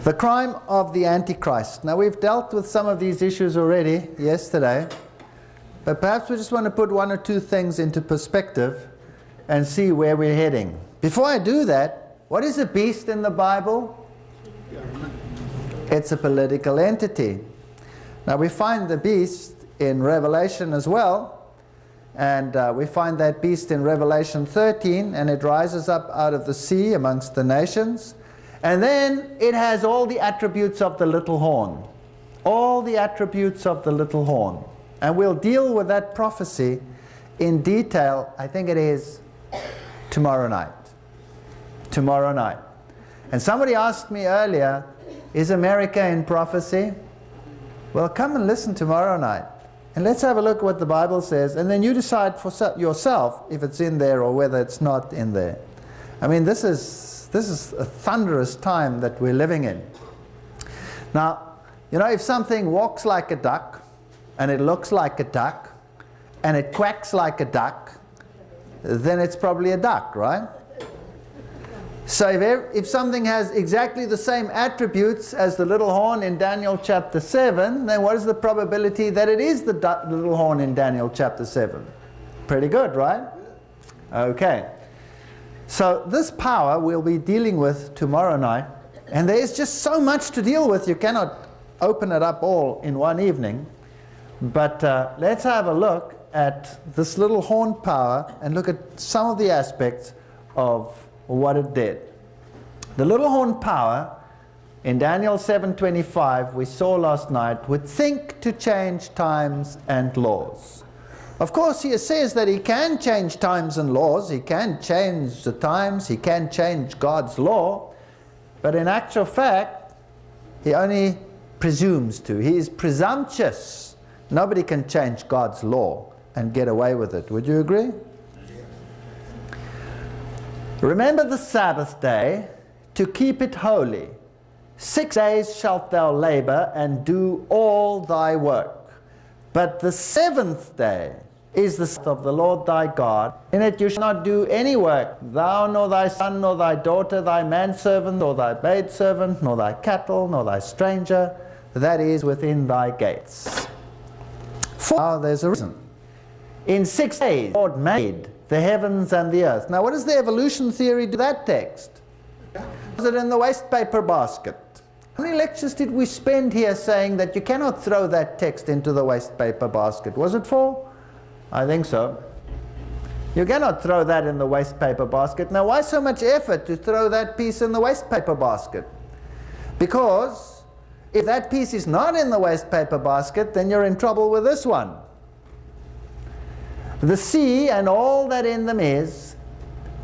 The crime of the Antichrist. Now, we've dealt with some of these issues already yesterday, but perhaps we just want to put one or two things into perspective and see where we're heading. Before I do that, what is a beast in the Bible? It's a political entity. Now, we find the beast in Revelation as well, and we find that beast in Revelation 13, and it rises up out of the sea amongst the nations. And then it has all the attributes of the little horn. All the attributes of the little horn. And we'll deal with that prophecy in detail, I think it is tomorrow night. Tomorrow night. And somebody asked me earlier, is America in prophecy? Well, come and listen tomorrow night. And let's have a look at what the Bible says, and then you decide for yourself if it's in there or whether it's not in there. I mean, this is a thunderous time that we're living in. Now, you know, if something walks like a duck, and it looks like a duck, and it quacks like a duck, then it's probably a duck, right? So if something has exactly the same attributes as the little horn in Daniel chapter 7, then what is the probability that it is the little horn in Daniel chapter 7? Pretty good, right? Okay. So this power we'll be dealing with tomorrow night, and there is just so much to deal with, you cannot open it up all in one evening. But let's have a look at this little horn power and look at some of the aspects of what it did. The little horn power in Daniel 7:25 we saw last night would think to change times and laws. Of course, he says that he can change times and laws, he can change the times, he can change God's law, but in actual fact, he only presumes to. He is presumptuous. Nobody can change God's law and get away with it. Would you agree? Remember the Sabbath day to keep it holy. 6 days shalt thou labor and do all thy work. But the seventh day is the Sabbath of the Lord thy God. In it you shall not do any work, thou nor thy son nor thy daughter, thy manservant nor thy maidservant, nor thy cattle, nor thy stranger, that is within thy gates. For there's a reason. In 6 days the Lord made the heavens and the earth. Now what does the evolution theory do to that text? Was it in the waste paper basket? How many lectures did we spend here saying that you cannot throw that text into the waste paper basket? Was it 4? I think so. You cannot throw that in the waste paper basket. Now why so much effort to throw that piece in the waste paper basket? Because if that piece is not in the waste paper basket, then you're in trouble with this one. The sea and all that in them is,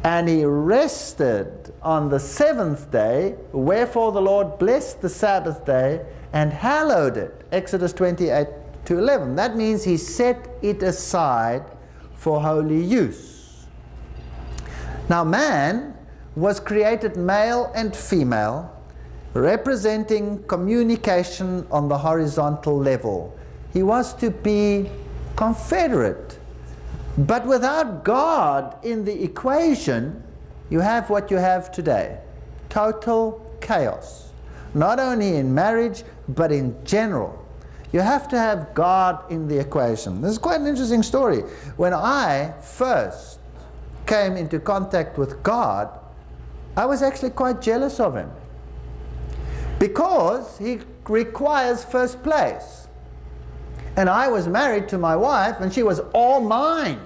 and he rested on the seventh day, wherefore the Lord blessed the Sabbath day and hallowed it. Exodus 28:11. That means he set it aside for holy use. Now man was created male and female, representing communication on the horizontal level. He was to be confederate. But without God in the equation, you have what you have today. Total chaos. Not only in marriage, but in general. You have to have God in the equation. This is quite an interesting story. When I first came into contact with God, I was actually quite jealous of him. Because he requires first place. And I was married to my wife, and she was all mine.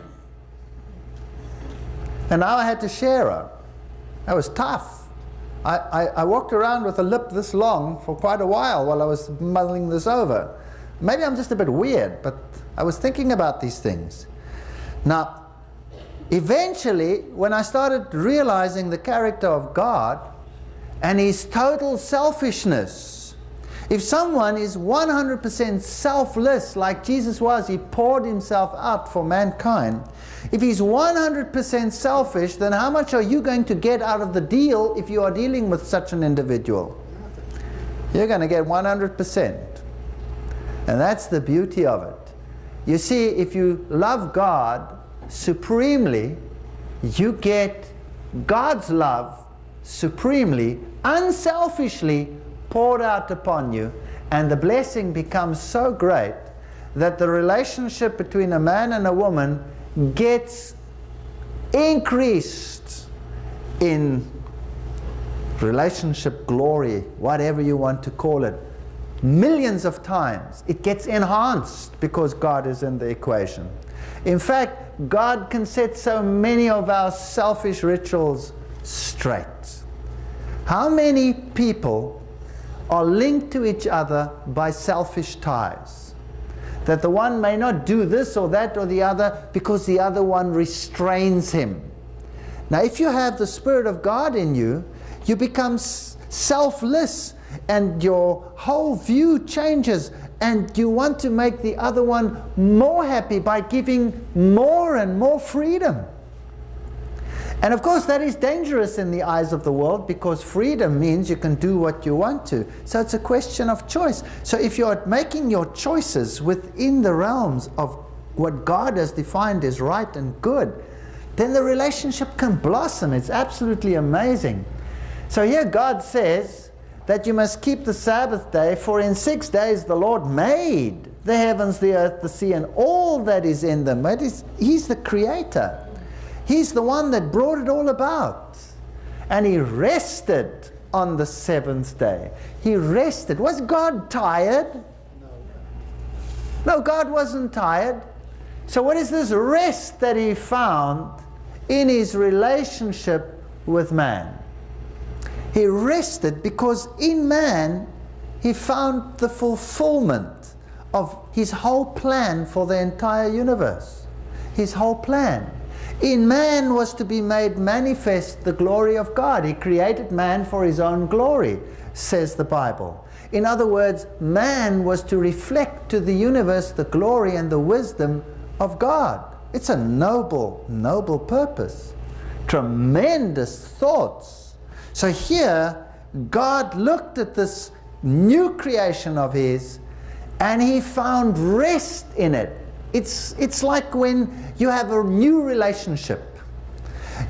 And now I had to share her. That was tough. I walked around with a lip this long for quite a while I was mulling this over. Maybe I'm just a bit weird, but I was thinking about these things. Now, eventually, when I started realizing the character of God and his total selfishness, if someone is 100% selfless like Jesus was, he poured himself out for mankind. If he's 100% selfish, then how much are you going to get out of the deal if you are dealing with such an individual? You're going to get 100%. And that's the beauty of it. You see, if you love God supremely, you get God's love supremely, unselfishly, poured out upon you, and the blessing becomes so great that the relationship between a man and a woman gets increased in relationship glory, whatever you want to call it, millions of times. It gets enhanced because God is in the equation. In fact, God can set so many of our selfish rituals straight. How many people are linked to each other by selfish ties? That the one may not do this or that or the other because the other one restrains him. Now, if you have the Spirit of God in you, you become selfless, and your whole view changes, and you want to make the other one more happy by giving more and more freedom. And of course that is dangerous in the eyes of the world, because freedom means you can do what you want to. So it's a question of choice. So if you're making your choices within the realms of what God has defined as right and good, then the relationship can blossom. It's absolutely amazing. So here God says that you must keep the Sabbath day, for in 6 days the Lord made the heavens, the earth, the sea, and all that is in them. He's the creator. He's the one that brought it all about. And he rested on the 7th day. He rested. Was God tired? No, God wasn't tired. So what is this rest that he found in his relationship with man? He rested because in man he found the fulfillment of his whole plan for the entire universe. His whole plan. In man was to be made manifest the glory of God. He created man for his own glory, says the Bible. In other words, man was to reflect to the universe the glory and the wisdom of God. It's a noble, noble purpose. Tremendous thoughts. So here, God looked at this new creation of his, and he found rest in it. It's like when you have a new relationship.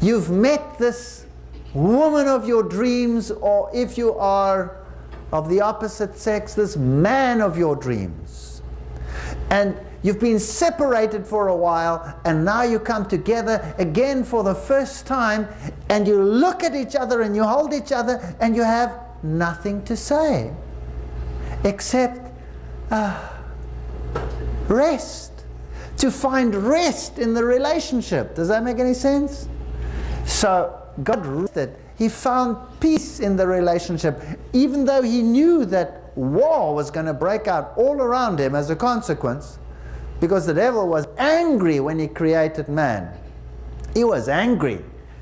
You've met this woman of your dreams, or if you are of the opposite sex, this man of your dreams. And you've been separated for a while, and now you come together again for the first time, and you look at each other and you hold each other, and you have nothing to say except rest. To find rest in the relationship. Does that make any sense? So God rested. He found peace in the relationship, even though he knew that war was going to break out all around him as a consequence, because the devil was angry when he created man. He was angry.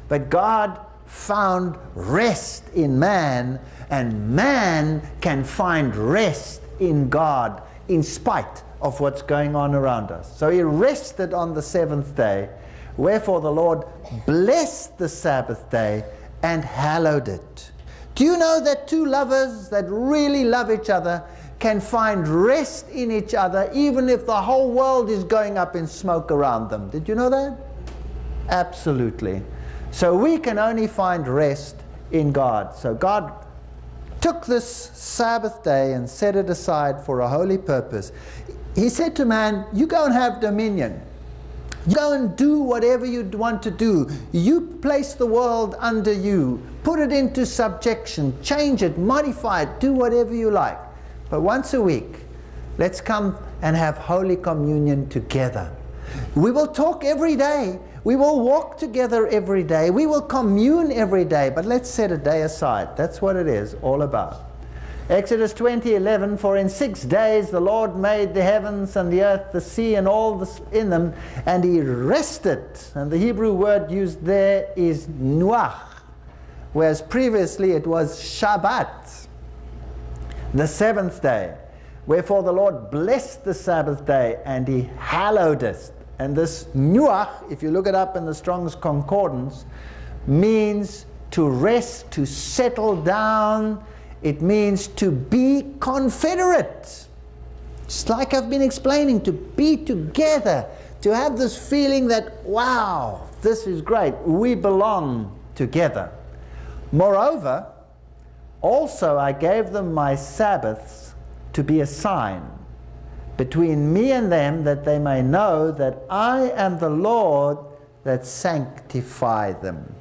But God found rest in man, and man can find rest in God in spite of what's going on around us. So he rested on the 7th day. Wherefore the Lord blessed the Sabbath day and hallowed it. Do you know that two lovers that really love each other can find rest in each other even if the whole world is going up in smoke around them? Did you know that? Absolutely. So we can only find rest in God. So God took this Sabbath day and set it aside for a holy purpose. He said to man, you go and have dominion. You go and do whatever you want to do. You place the world under you. Put it into subjection. Change it, modify it, do whatever you like. But once a week, let's come and have Holy Communion together. We will talk every day. We will walk together every day. We will commune every day. But let's set a day aside. That's what it is all about. Exodus 20:11, for in 6 days the Lord made the heavens and the earth, the sea, and all in them, and he rested. And the Hebrew word used there is nuach, whereas previously it was Shabbat, the 7th day. Wherefore the Lord blessed the Sabbath day, and he hallowed it. And this nuach, if you look it up in the Strong's Concordance, means to rest, to settle down. It means to be confederate. Just like I've been explaining, to be together, to have this feeling that, wow, this is great, we belong together. Moreover, Also I gave them my Sabbaths to be a sign between me and them, that they may know that I am the Lord that sanctify them.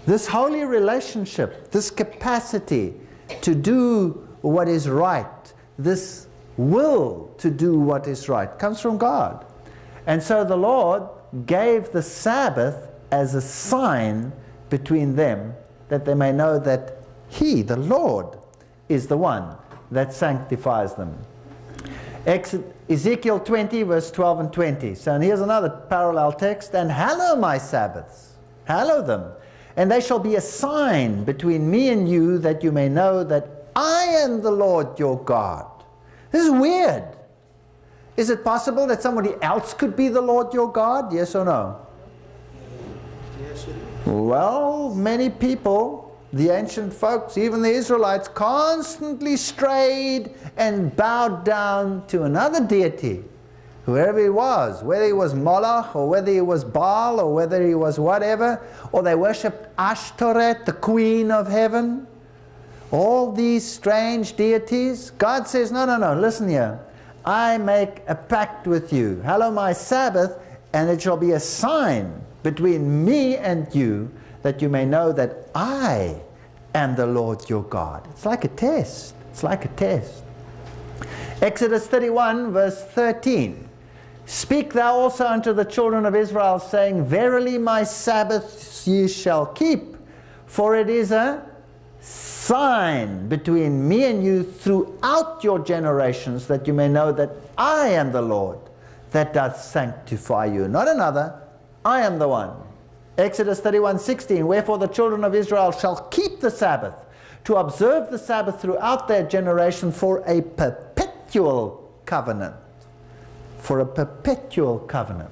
This holy relationship, this capacity to do what is right, this will to do what is right, comes from God. And so the Lord gave the Sabbath as a sign between them, that they may know that He, the Lord, is the one that sanctifies them. Ezekiel 20, verse 12 and 20. So and here's another parallel text. And hallow my Sabbaths, hallow them, and they shall be a sign between me and you, that you may know that I am the Lord your God. This is weird. Is it possible that somebody else could be the Lord your God? Yes or no? Yes, it is. Well, many people, the ancient folks, even the Israelites, constantly strayed and bowed down to another deity, whoever he was, whether he was Moloch, or whether he was Baal, or whether he was whatever, or they worshipped Ashtoreth, the queen of heaven. All these strange deities. God says, no, no, no, listen here. I make a pact with you. Hallow my Sabbath, and it shall be a sign between me and you, that you may know that I am the Lord your God. It's like a test. It's like a test. Exodus 31, verse 13. Speak thou also unto the children of Israel, saying, Verily my Sabbaths ye shall keep, for it is a sign between me and you throughout your generations, that you may know that I am the Lord that doth sanctify you. Not another, I am the one. Exodus 31:16, Wherefore the children of Israel shall keep the Sabbath, to observe the Sabbath throughout their generation, for a perpetual covenant. For a perpetual covenant.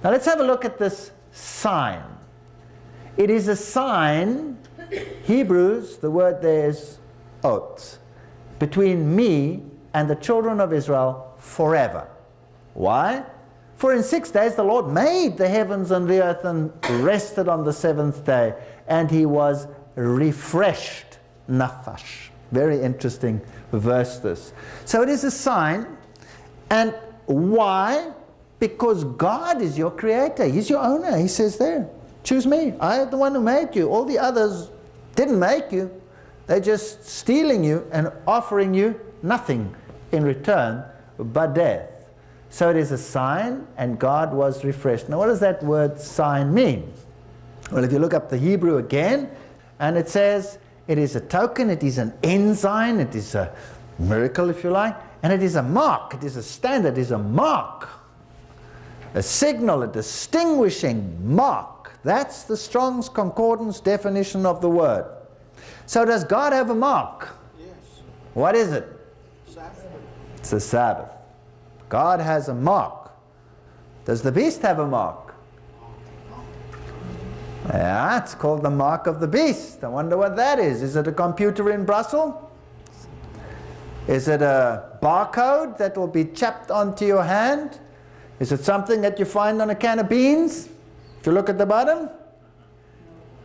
Now let's have a look at this sign. It is a sign, Hebrews, the word there is oath, between me and the children of Israel forever. Why? For in 6 days the Lord made the heavens and the earth, and rested on the seventh day, and he was refreshed. Nafash. Very interesting verse this. So it is a sign. And why? Because God is your creator. He's your owner. He says there, choose me. I am the one who made you. All the others didn't make you. They're just stealing you and offering you nothing in return but death. So it is a sign, and God was refreshed. Now what does that word sign mean? Well, if you look up the Hebrew again, and it says it is a token, it is an ensign, it is a miracle if you like, and it is a mark, it is a standard, it is a mark, a signal, a distinguishing mark. That's the Strong's Concordance definition of the word. So does God have a mark? Yes. What is it? Sabbath. It's the Sabbath. God has a mark. Does the beast have a mark? Yeah, it's called the mark of the beast. I wonder what that is. Is it a computer in Brussels? Is it a barcode that will be chapped onto your hand? Is it something that you find on a can of beans? If you look at the bottom?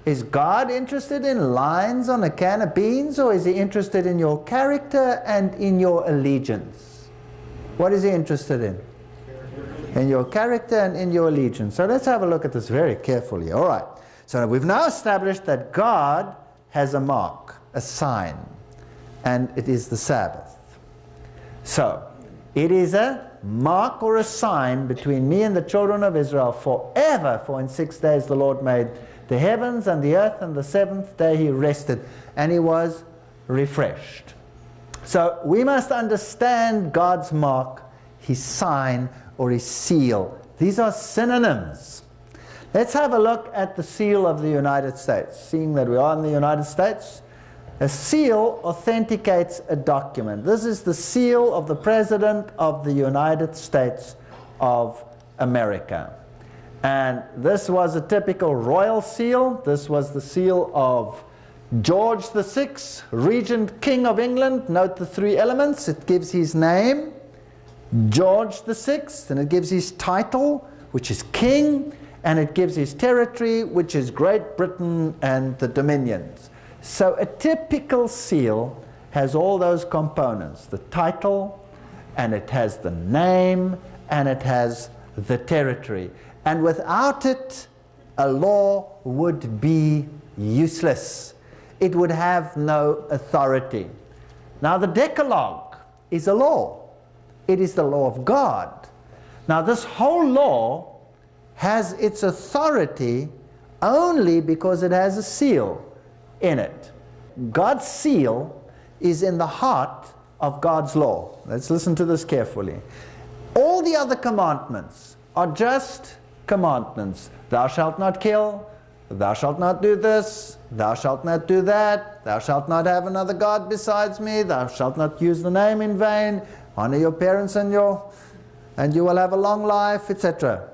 Is God interested in lines on a can of beans, or is he interested in your character and in your allegiance? What is he interested in? In your character and in your allegiance. So let's have a look at this very carefully. All right. So we've now established that God has a mark, a sign, and it is the Sabbath. So it is a mark or a sign between me and the children of Israel forever. For in 6 days the Lord made the heavens and the earth, and the seventh day he rested, and he was refreshed. So we must understand God's mark, his sign, or his seal. These are synonyms. Let's have a look at the seal of the United States. Seeing that we are in the United States, a seal authenticates a document. This is the seal of the President of the United States of America. And this was a typical royal seal. This was the seal of George VI, Regent King of England. Note the three elements. It gives his name, George VI, and it gives his title, which is King, and it gives his territory, which is Great Britain and the Dominions. So a typical seal has all those components, the title, and it has the name, and it has the territory. And without it, a law would be useless. It would have no authority. Now the Decalogue is a law. It is the law of God. Now this whole law has its authority only because it has a seal in it. God's seal is in the heart of God's law. Let's listen to this carefully. All the other commandments are just commandments. Thou shalt not kill, thou shalt not do this, thou shalt not do that, thou shalt not have another God besides me, thou shalt not use the name in vain, honor your parents and you will have a long life, etc.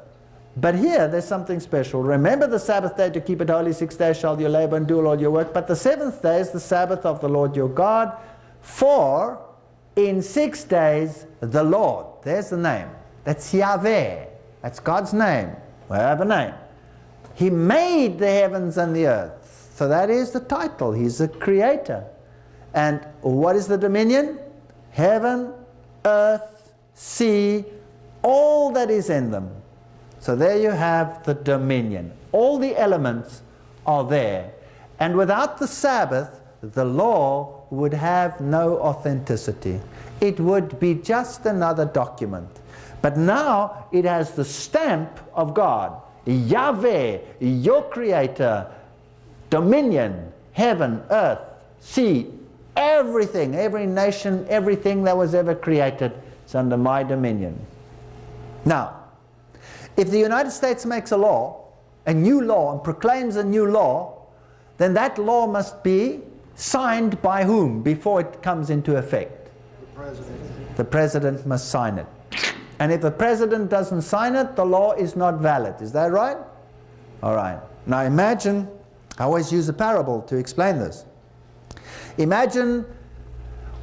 But here there's something special. Remember the Sabbath day to keep it holy. 6 days shall you labor and do all your work. But the seventh day is the Sabbath of the Lord your God. For in 6 days the Lord, there's the name. That's Yahweh. That's God's name. We have a name. He made the heavens and the earth. So that is the title. He's the creator. And what is the dominion? Heaven, earth, sea, all that is in them. So there you have the dominion. All the elements are there. And without the Sabbath, the law would have no authenticity. It would be just another document. But now it has the stamp of God. Yahweh, your creator, dominion, heaven, earth, sea, everything, every nation, everything that was ever created is under my dominion. Now, if the United States makes a law, a new law, and proclaims a new law, then that law must be signed by whom before it comes into effect? The president. The president must sign it. And if the president doesn't sign it, the law is not valid. Is that right? All right. Now imagine, I always use a parable to explain this. Imagine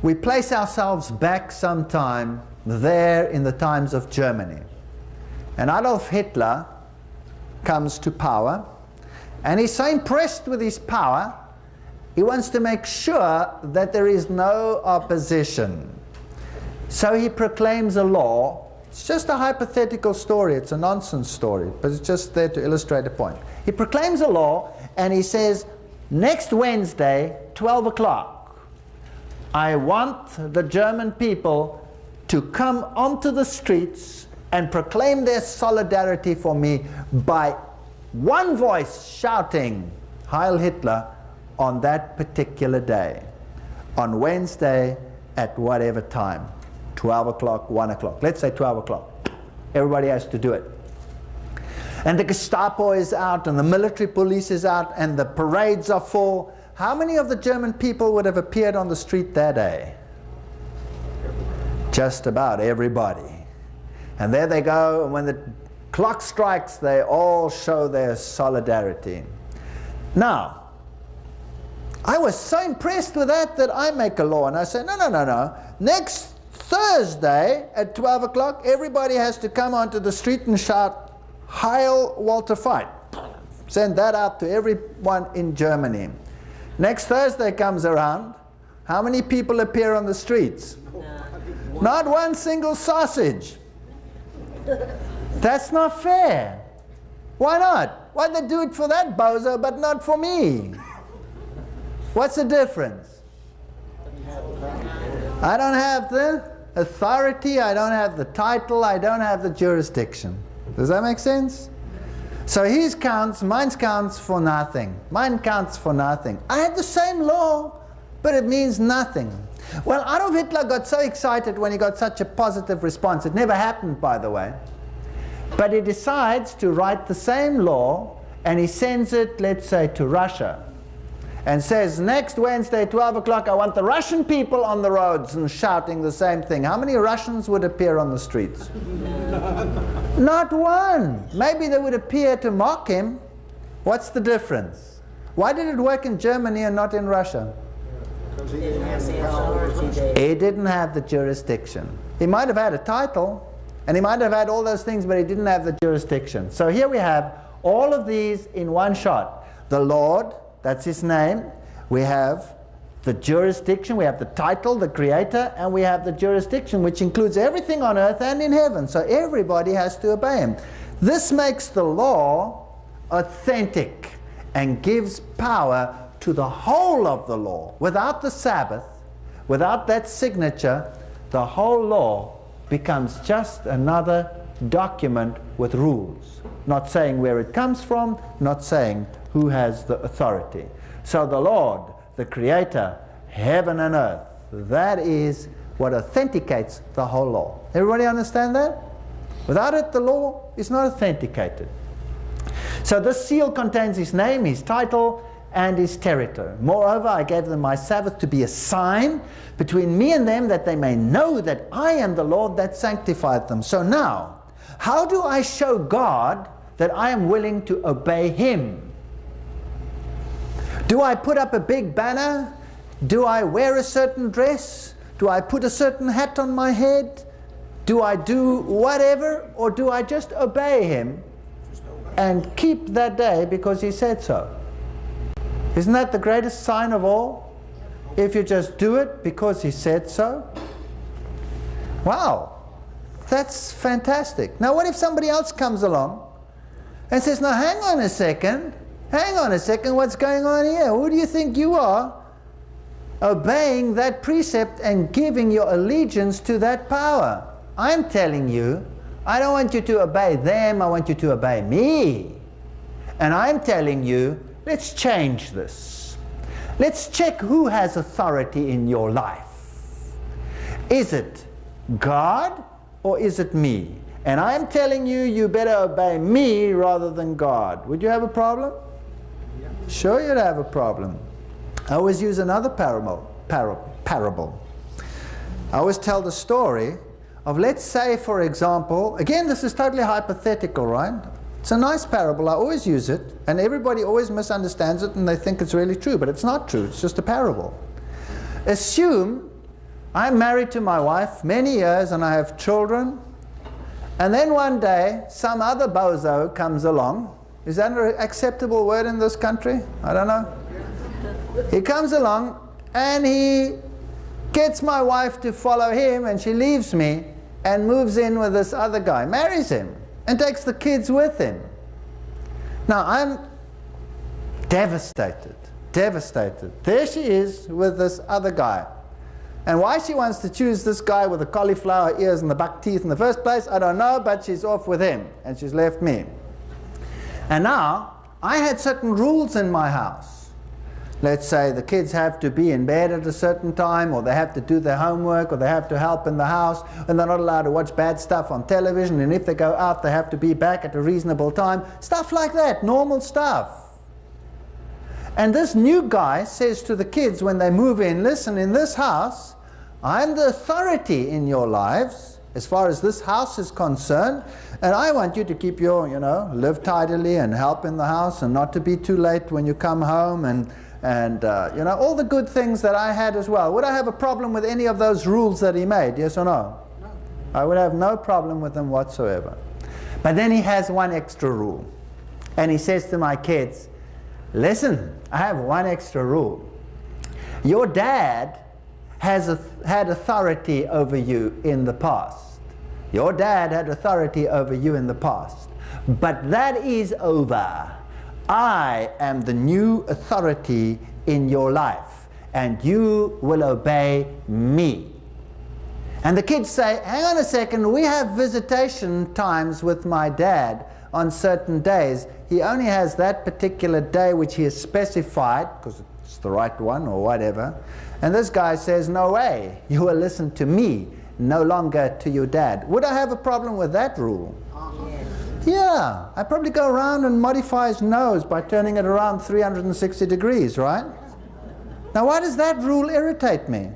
we place ourselves back sometime there in the times of Germany. And Adolf Hitler comes to power, and he's so impressed with his power, he wants to make sure that there is no opposition. So he proclaims a law. It's just a hypothetical story, it's a nonsense story, but it's just there to illustrate a point. He proclaims a law, and he says, next Wednesday, 12 o'clock, I want the German people to come onto the streets and proclaim their solidarity for me by one voice shouting Heil Hitler on that particular day, on Wednesday at whatever time, 12 o'clock, 1 o'clock, let's say 12 o'clock. Everybody has to do it. And the Gestapo is out, and the military police is out, and the parades are full. How many of the German people would have appeared on the street that day? Just about everybody. And there they go, and when the clock strikes, they all show their solidarity. Now, I was so impressed with that I make a law, and I say, no. Next Thursday at 12 o'clock, everybody has to come onto the street and shout, Heil Walter Fight. Send that out to everyone in Germany. Next Thursday comes around, how many people appear on the streets? Not one single sausage. That's not fair. Why not? Why'd they do it for that bozo but not for me? What's the difference? I don't have the authority, I don't have the title, I don't have the jurisdiction. Does that make sense? So his counts, mine counts for nothing. Mine counts for nothing. I had the same law, but it means nothing. Well, Adolf Hitler got so excited when he got such a positive response. It never happened, by the way. But he decides to write the same law, and he sends it, let's say, to Russia. And says, next Wednesday, 12 o'clock, I want the Russian people on the roads and shouting the same thing. How many Russians would appear on the streets? Not one. Maybe they would appear to mock him. What's the difference? Why did it work in Germany and not in Russia? Because he didn't have the power. He didn't have the jurisdiction. He might have had a title, and he might have had all those things, but he didn't have the jurisdiction. So here we have all of these in one shot. The Lord, that's his name, We have the jurisdiction, we have the title, the creator, and we have the jurisdiction, which includes everything on earth and in heaven. So everybody has to obey him. This makes the law authentic and gives power to the whole of the law. Without the Sabbath, without that signature, the whole law becomes just another document with rules. Not saying where it comes from, not saying who has the authority. So the Lord, the Creator, heaven and earth, that is what authenticates the whole law. Everybody understand that? Without it, the law is not authenticated. So this seal contains his name, his title, and his territory. Moreover, I gave them my Sabbath to be a sign between me and them, that they may know that I am the Lord that sanctified them. So now, how do I show God that I am willing to obey him? Do I put up a big banner? Do I wear a certain dress? Do I put a certain hat on my head? Do I do whatever? Or do I just obey him and keep that day because he said so? Isn't that the greatest sign of all? If you just do it because he said so? Wow, that's fantastic. Now what if somebody else comes along and says, now hang on a second, what's going on here? Who do you think you are, obeying that precept and giving your allegiance to that power? I'm telling you, I don't want you to obey them, I want you to obey me. And I'm telling you, let's change this. Let's check who has authority in your life. Is it God or is it me? And I'm telling you, you better obey me rather than God. Would you have a problem? Yeah. Sure you'd have a problem. I always use another parable. I always tell the story of, let's say, for example, again, this is totally hypothetical, right? It's a nice parable, I always use it, and everybody always misunderstands it and they think it's really true, but it's not true, it's just a parable. Assume I'm married to my wife many years and I have children, and then one day some other bozo comes along. Is that an acceptable word in this country? I don't know. He comes along and he gets my wife to follow him, and she leaves me and moves in with this other guy, marries him, and takes the kids with him. Now I'm devastated. There she is with this other guy. And why she wants to choose this guy with the cauliflower ears and the buck teeth in the first place, I don't know, but she's off with him and she's left me. And now I had certain rules in my house. Let's say the kids have to be in bed at a certain time, or they have to do their homework, or they have to help in the house, and they're not allowed to watch bad stuff on television, and if they go out they have to be back at a reasonable time. Stuff like that, normal stuff. And this new guy says to the kids when they move in, listen, in this house, I'm the authority in your lives as far as this house is concerned, and I want you to keep your, live tidily and help in the house and not to be too late when you come home, and all the good things that I had as well. Would I have a problem with any of those rules that he made? Yes or no? No. I would have no problem with them whatsoever. But then he has one extra rule. And he says to my kids, listen, I have one extra rule. Your dad has had authority over you in the past. Your dad had authority over you in the past. But that is over. I am the new authority in your life, and you will obey me. And the kids say, hang on a second, we have visitation times with my dad on certain days. He only has that particular day which he has specified, because it's the right one or whatever. And this guy says, no way, you will listen to me, no longer to your dad. Would I have a problem with that rule? Yeah, I'd probably go around and modify his nose by turning it around 360 degrees, right? Now why does that rule irritate me?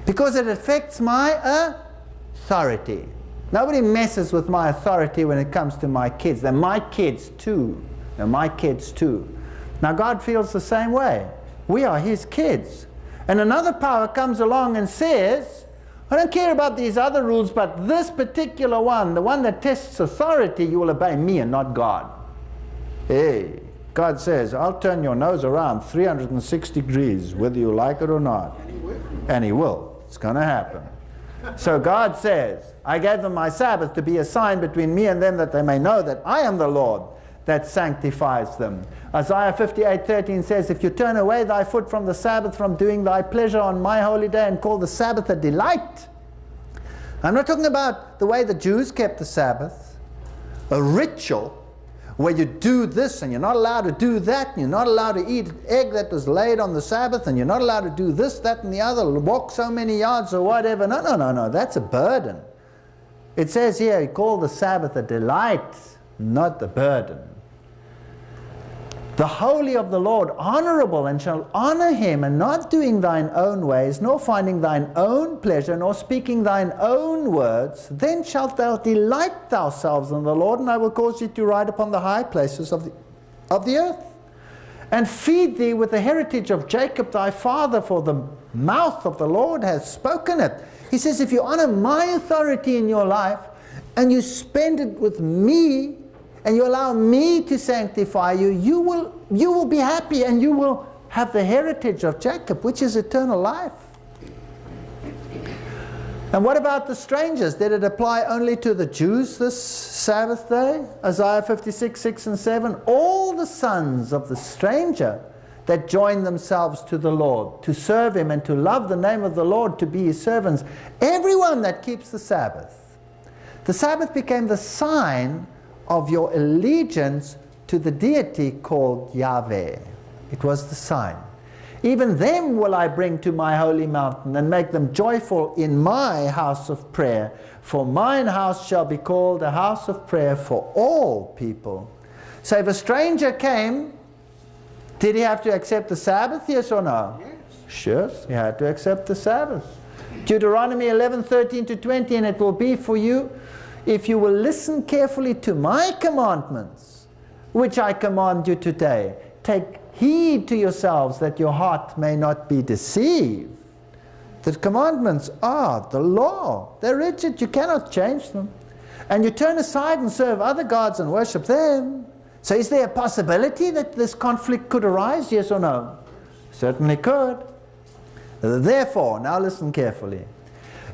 Because it affects my authority. Nobody messes with my authority when it comes to my kids. They're my kids too. They're my kids too. Now God feels the same way. We are his kids. And another power comes along and says, I don't care about these other rules, but this particular one, the one that tests authority, you will obey me and not God. Hey, God says, I'll turn your nose around 360 degrees, whether you like it or not. And He will. It's going to happen. So God says, I gave them my Sabbath to be a sign between me and them, that they may know that I am the Lord that sanctifies them. Isaiah 58:13 says, if you turn away thy foot from the Sabbath, from doing thy pleasure on my holy day, and call the Sabbath a delight. I'm not talking about the way the Jews kept the Sabbath, a ritual where you do this and you're not allowed to do that, and you're not allowed to eat egg that was laid on the Sabbath, and you're not allowed to do this, that, and the other, walk so many yards or whatever. No, no, no, no, that's a burden. It says here, He called the Sabbath a delight, not the burden. The holy of the Lord, honorable, and shall honor Him, and not doing thine own ways, nor finding thine own pleasure, nor speaking thine own words. Then shalt thou delight thyself in the Lord, and I will cause thee to ride upon the high places of the earth, and feed thee with the heritage of Jacob thy father, for the mouth of the Lord has spoken it. He says, if you honor my authority in your life, and you spend it with me, and you allow me to sanctify you, you will be happy, and you will have the heritage of Jacob, which is eternal life. And what about the strangers? Did it apply only to the Jews this Sabbath day? Isaiah 56:6 and 7. All the sons of the stranger that join themselves to the Lord, to serve Him and to love the name of the Lord, to be His servants, everyone that keeps the Sabbath. The Sabbath became the sign of your allegiance to the deity called Yahweh. It was the sign. Even them will I bring to my holy mountain, and make them joyful in my house of prayer. For mine house shall be called a house of prayer for all people. So if a stranger came, did he have to accept the Sabbath, yes or no? Yes. Sure, he had to accept the Sabbath. Deuteronomy 11:13 to 20, and it will be for you, if you will listen carefully to my commandments, which I command you today. Take heed to yourselves, that your heart may not be deceived. The commandments are the law. They're rigid. You cannot change them. And you turn aside and serve other gods and worship them. So is there a possibility that this conflict could arise? Yes or no? Certainly could. Therefore, now listen carefully.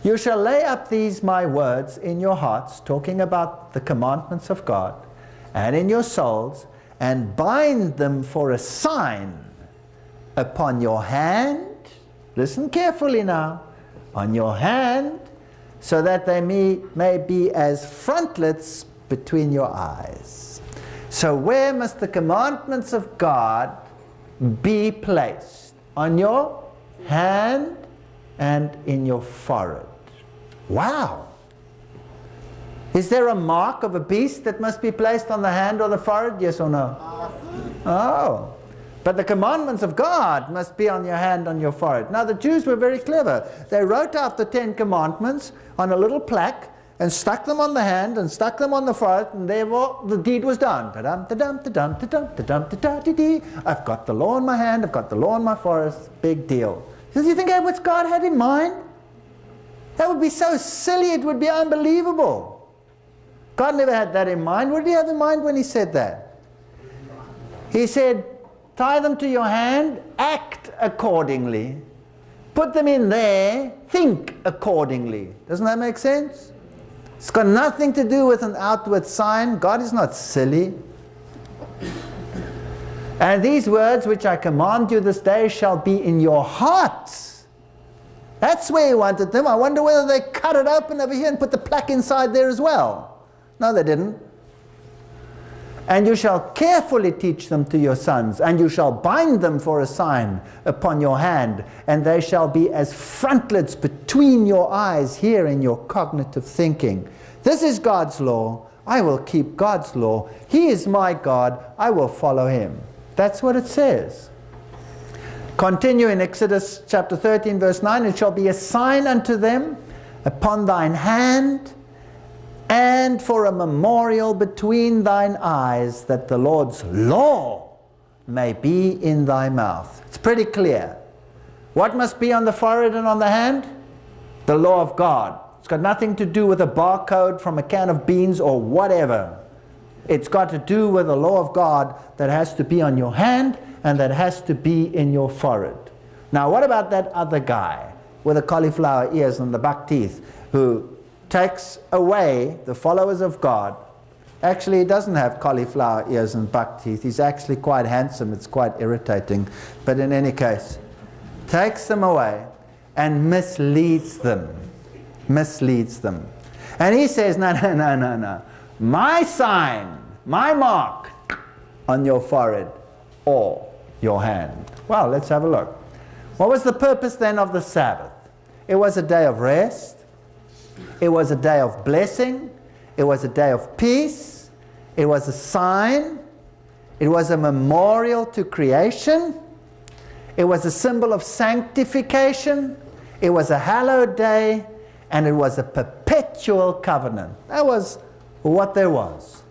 You shall lay up these my words in your hearts, talking about the commandments of God, and in your souls, and bind them for a sign upon your hand. Listen carefully now. On your hand, so that they may be as frontlets between your eyes. So where must the commandments of God be placed? On your hand and in your forehead. Wow! Is there a mark of a beast that must be placed on the hand or the forehead? Yes or no? Oh. But the commandments of God must be on your hand, on your forehead. Now the Jews were very clever. They wrote out the 10 commandments on a little plaque and stuck them on the hand and stuck them on the forehead, and therefore the deed was done. Ta-dum, ta-dum, ta-dum, ta-dum, ta-dum, ta-da-dee-dee. I've got the law in my hand, I've got the law in my forehead. Big deal. Do you think that's what God had in mind? That would be so silly, it would be unbelievable. God never had that in mind. What did He have in mind when He said that? He said, tie them to your hand, act accordingly. Put them in there, think accordingly. Doesn't that make sense? It's got nothing to do with an outward sign. God is not silly. And these words which I command you this day shall be in your hearts. That's where He wanted them. I wonder whether they cut it open over here and put the plaque inside there as well. No, they didn't. And you shall carefully teach them to your sons, and you shall bind them for a sign upon your hand, and they shall be as frontlets between your eyes here in your cognitive thinking. This is God's law. I will keep God's law. He is my God. I will follow Him. That's what it says. Continue in Exodus chapter 13 verse 9. It shall be a sign unto them upon thine hand, and for a memorial between thine eyes, that the Lord's law may be in thy mouth. It's pretty clear. What must be on the forehead and on the hand? The law of God. It's got nothing to do with a barcode from a can of beans or whatever. It's got to do with the law of God that has to be on your hand and that has to be in your forehead. Now what about that other guy with the cauliflower ears and the buck teeth who takes away the followers of God? Actually, he doesn't have cauliflower ears and buck teeth. He's actually quite handsome. It's quite irritating. But in any case, takes them away and misleads them. Misleads them. And he says, no, no, no, no, no. My sign, my mark on your forehead or your hand. Well, let's have a look. What was the purpose then of the Sabbath? It was a day of rest. It was a day of blessing. It was a day of peace. It was a sign. It was a memorial to creation. It was a symbol of sanctification. It was a hallowed day. And it was a perpetual covenant. That was what there was.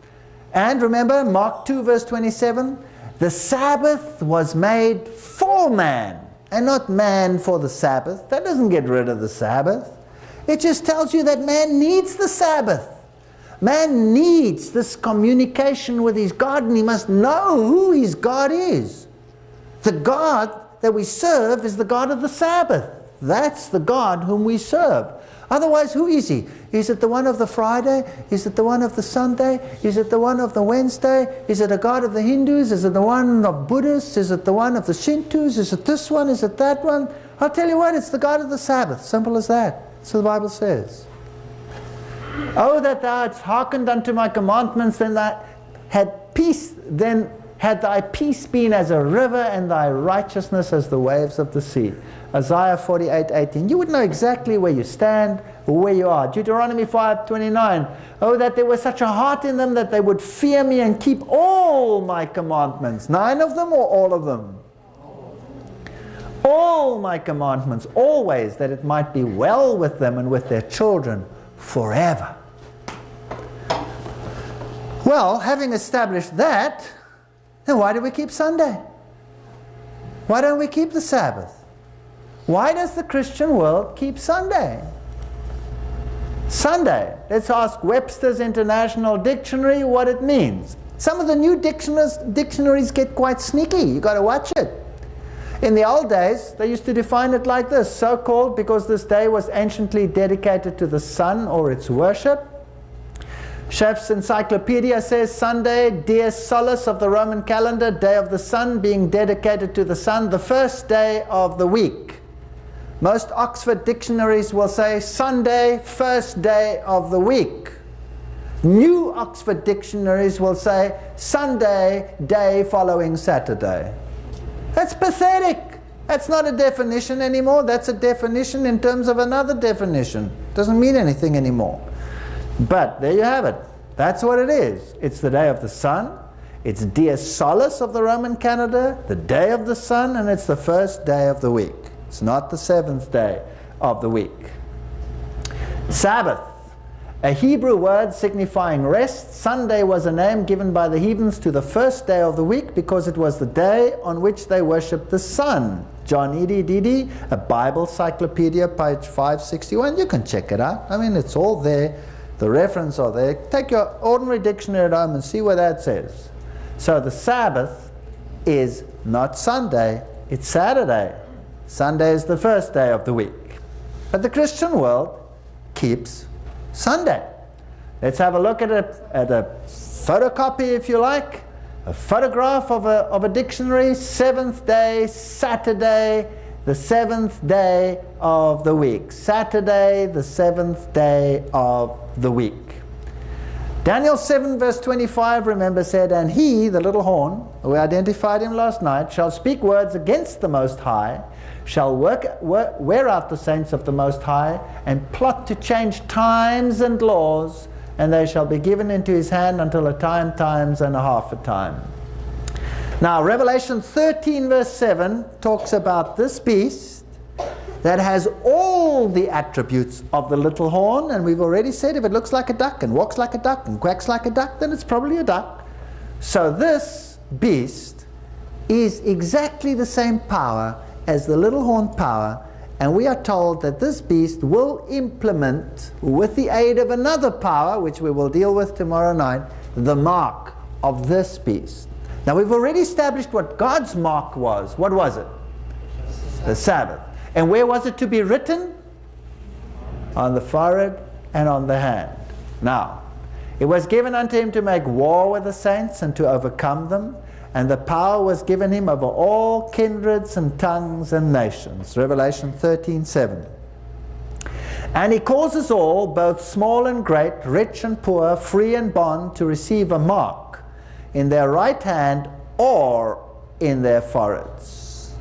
And remember, Mark 2 verse 27, the Sabbath was made for man, and not man for the Sabbath. That doesn't get rid of the Sabbath. It just tells you that man needs the Sabbath. Man needs this communication with his God, and he must know who his God is. The God that we serve is the God of the Sabbath. That's the God whom we serve. Otherwise, who is he? Is it the one of the Friday? Is it the one of the Sunday? Is it the one of the Wednesday? Is it a God of the Hindus? Is it the one of Buddhists? Is it the one of the Shintos? Is it this one? Is it that one? I'll tell you what, it's the God of the Sabbath. Simple as that. So the Bible says. Oh, that thou hadst hearkened unto my commandments, then thou had peace, then had thy peace been as a river and thy righteousness as the waves of the sea. Isaiah 48:18. You would know exactly where you stand, or where you are. Deuteronomy 5:29. Oh, that there was such a heart in them that they would fear me and keep all my commandments. 9 of them or all of them? All my commandments, always, that it might be well with them and with their children forever. Well, having established that, then why do we keep Sunday? Why don't we keep the Sabbath? Why does the Christian world keep Sunday? Sunday. Let's ask Webster's International Dictionary what it means. Some of the new dictionaries get quite sneaky. You've got to watch it. In the old days, they used to define it like this: so called because this day was anciently dedicated to the sun or its worship. Schaeff's Encyclopedia says Sunday, dies solis of the Roman calendar, day of the sun, being dedicated to the sun, the first day of the week. Most Oxford dictionaries will say Sunday, first day of the week. New Oxford dictionaries will say Sunday, day following Saturday. That's pathetic. That's not a definition anymore. That's a definition in terms of another definition. Doesn't mean anything anymore. But there you have it. That's what it is. It's the day of the sun. It's dies solis of the Roman calendar, the day of the sun, and it's the first day of the week. It's not the 7th day of the week. Sabbath, a Hebrew word signifying rest. Sunday was a name given by the heathens to the first day of the week because it was the day on which they worshipped the sun. John Edie, a Bible encyclopedia, page 561. You can check it out. I mean, it's all there. The reference are there. Take your ordinary dictionary at home and see what that says. So the Sabbath is not Sunday, it's Saturday. Sunday is the first day of the week. But the Christian world keeps Sunday. Let's have a look at a photocopy, if you like, a photograph of a dictionary. 7th day, Saturday, the 7th day of the week. Saturday, the 7th day of the week. Daniel 7 verse 25, remember, said, and he, the little horn, we identified him last night, shall speak words against the Most High, shall wear out the saints of the Most High, and plot to change times and laws, and they shall be given into his hand until a time, times, and a half a time. Now, Revelation 13 verse 7 talks about this beast that has all the attributes of the little horn, and we've already said if it looks like a duck and walks like a duck and quacks like a duck, then it's probably a duck. So this beast is exactly the same power as the little horn power, and we are told that this beast will implement, with the aid of another power, which we will deal with tomorrow night, the mark of this beast. Now we've already established what God's mark was. What was it? The Sabbath. And where was it to be written? On the forehead and on the hand. Now, it was given unto him to make war with the saints and to overcome them, and the power was given him over all kindreds and tongues and nations. Revelation 13:7. And he causes all, both small and great, rich and poor, free and bond, to receive a mark in their right hand or in their foreheads,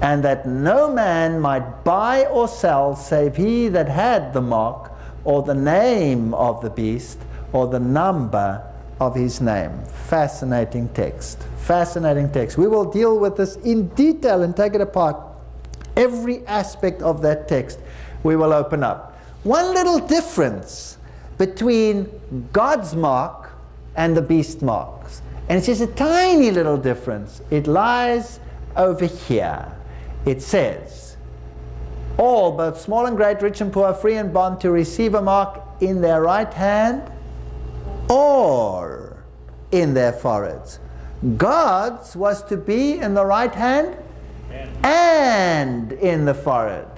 and that no man might buy or sell save he that had the mark, or the name of the beast, or the number of his name. Fascinating text. Fascinating text. We will deal with this in detail and take it apart. Every aspect of that text we will open up. One little difference between God's mark and the beast marks, and it's just a tiny little difference. It lies over here. It says, all, both small and great, rich and poor, free and bond, to receive a mark in their right hand or in their foreheads. God's was to be in the right hand and in the forehead.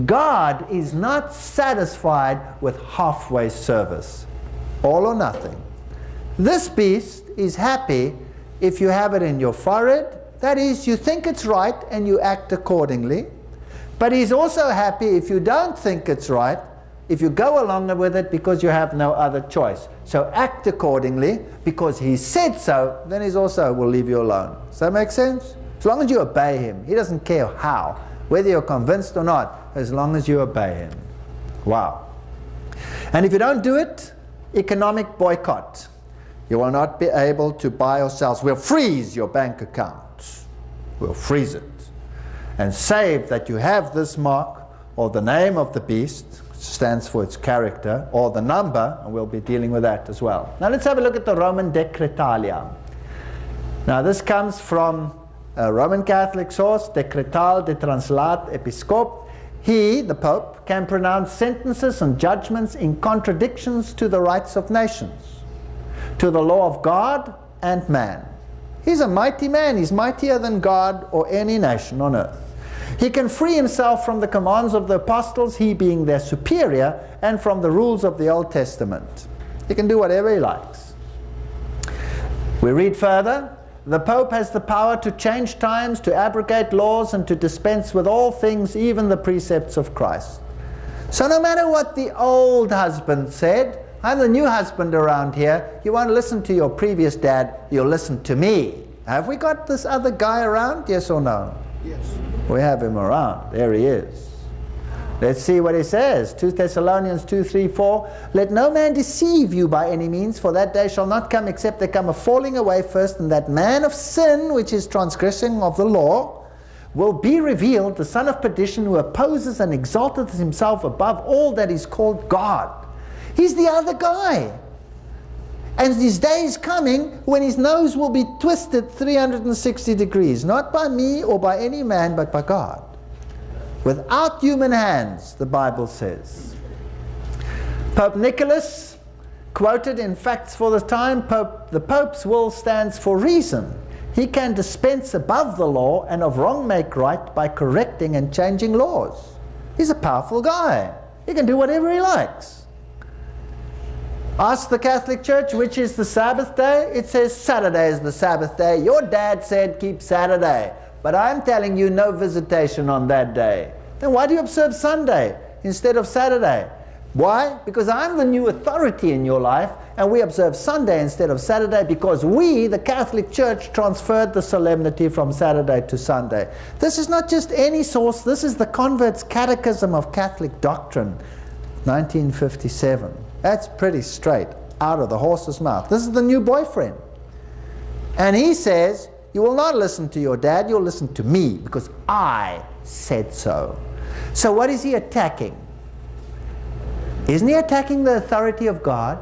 God is not satisfied with halfway service. All or nothing. This beast is happy if you have it in your forehead. That is, you think it's right and you act accordingly. But he's also happy if you don't think it's right, if you go along with it because you have no other choice. So act accordingly because he said so, then he also will leave you alone. Does that make sense? As long as you obey him. He doesn't care how, whether you're convinced or not, as long as you obey him. Wow. And if you don't do it, economic boycott. You will not be able to buy or sell. We'll freeze your bank account. We'll freeze it. And save that you have this mark, or the name of the beast, which stands for its character, or the number, and we'll be dealing with that as well. Now let's have a look at the Roman Decretalia. Now this comes from a Roman Catholic source, Decretal de Translat Episcop. He, the Pope, can pronounce sentences and judgments in contradictions to the rights of nations, to the law of God and man. He's a mighty man. He's mightier than God or any nation on earth. He can free himself from the commands of the apostles, he being their superior, and from the rules of the Old Testament. He can do whatever he likes. We read further. The Pope has the power to change times, to abrogate laws, and to dispense with all things, even the precepts of Christ. So no matter what the old husband said, I'm the new husband around here, you won't listen to your previous dad, you'll listen to me. Have we got this other guy around? Yes or no? Yes. We have him around. There he is. Let's see what he says. 2 Thessalonians 2:3-4. Let no man deceive you by any means, for that day shall not come except there come a falling away first, and that man of sin, which is transgressing of the law, will be revealed, the son of perdition, who opposes and exalteth himself above all that is called God. He's the other guy. And his day is coming when his nose will be twisted 360 degrees, not by me or by any man, but by God. Without human hands, the Bible says. Pope Nicholas, quoted in Facts for the Time, the Pope's will stands for reason. He can dispense above the law and of wrong make right by correcting and changing laws. He's a powerful guy. He can do whatever he likes. Ask the Catholic Church, which is the Sabbath day? It says Saturday is the Sabbath day. Your dad said keep Saturday, but I'm telling you no visitation on that day. Then why do you observe Sunday instead of Saturday? Why? Because I'm the new authority in your life, and we observe Sunday instead of Saturday because we, the Catholic Church, transferred the solemnity from Saturday to Sunday. This is not just any source. This is the Convert's Catechism of Catholic Doctrine, 1957. That's pretty straight out of the horse's mouth. This is the new boyfriend. And he says, you will not listen to your dad, you'll listen to me because I said so. So what is he attacking? Isn't he attacking the authority of God?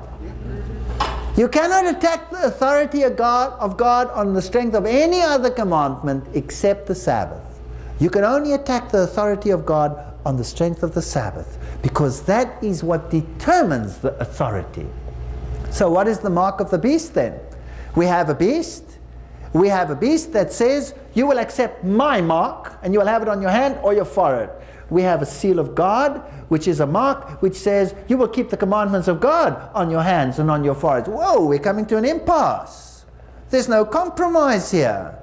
You cannot attack the authority of God on the strength of any other commandment except the Sabbath. You can only attack the authority of God on the strength of the Sabbath, because that is what determines the authority. So what is the mark of the beast then? We have a beast. We have a beast that says, you will accept my mark, and you will have it on your hand or your forehead. We have a seal of God, which is a mark which says, you will keep the commandments of God on your hands and on your foreheads. Whoa, we're coming to an impasse. There's no compromise here.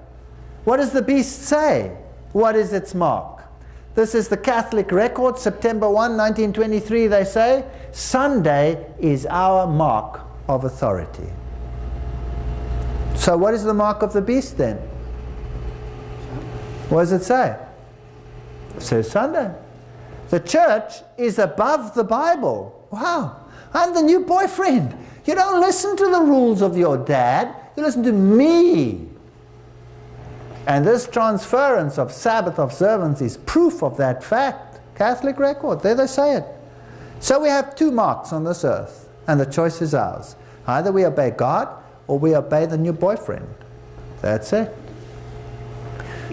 What does the beast say? What is its mark? This is the Catholic record, September 1, 1923. They say, Sunday is our mark of authority. So what is the mark of the beast then? What does it say? It says Sunday. The church is above the Bible. Wow. I'm the new boyfriend. You don't listen to the rules of your dad. You listen to me. And this transference of Sabbath observance is proof of that fact. Catholic record. There they say it. So we have two marks on this earth, and the choice is ours. Either we obey God, or we obey the new boyfriend. That's it.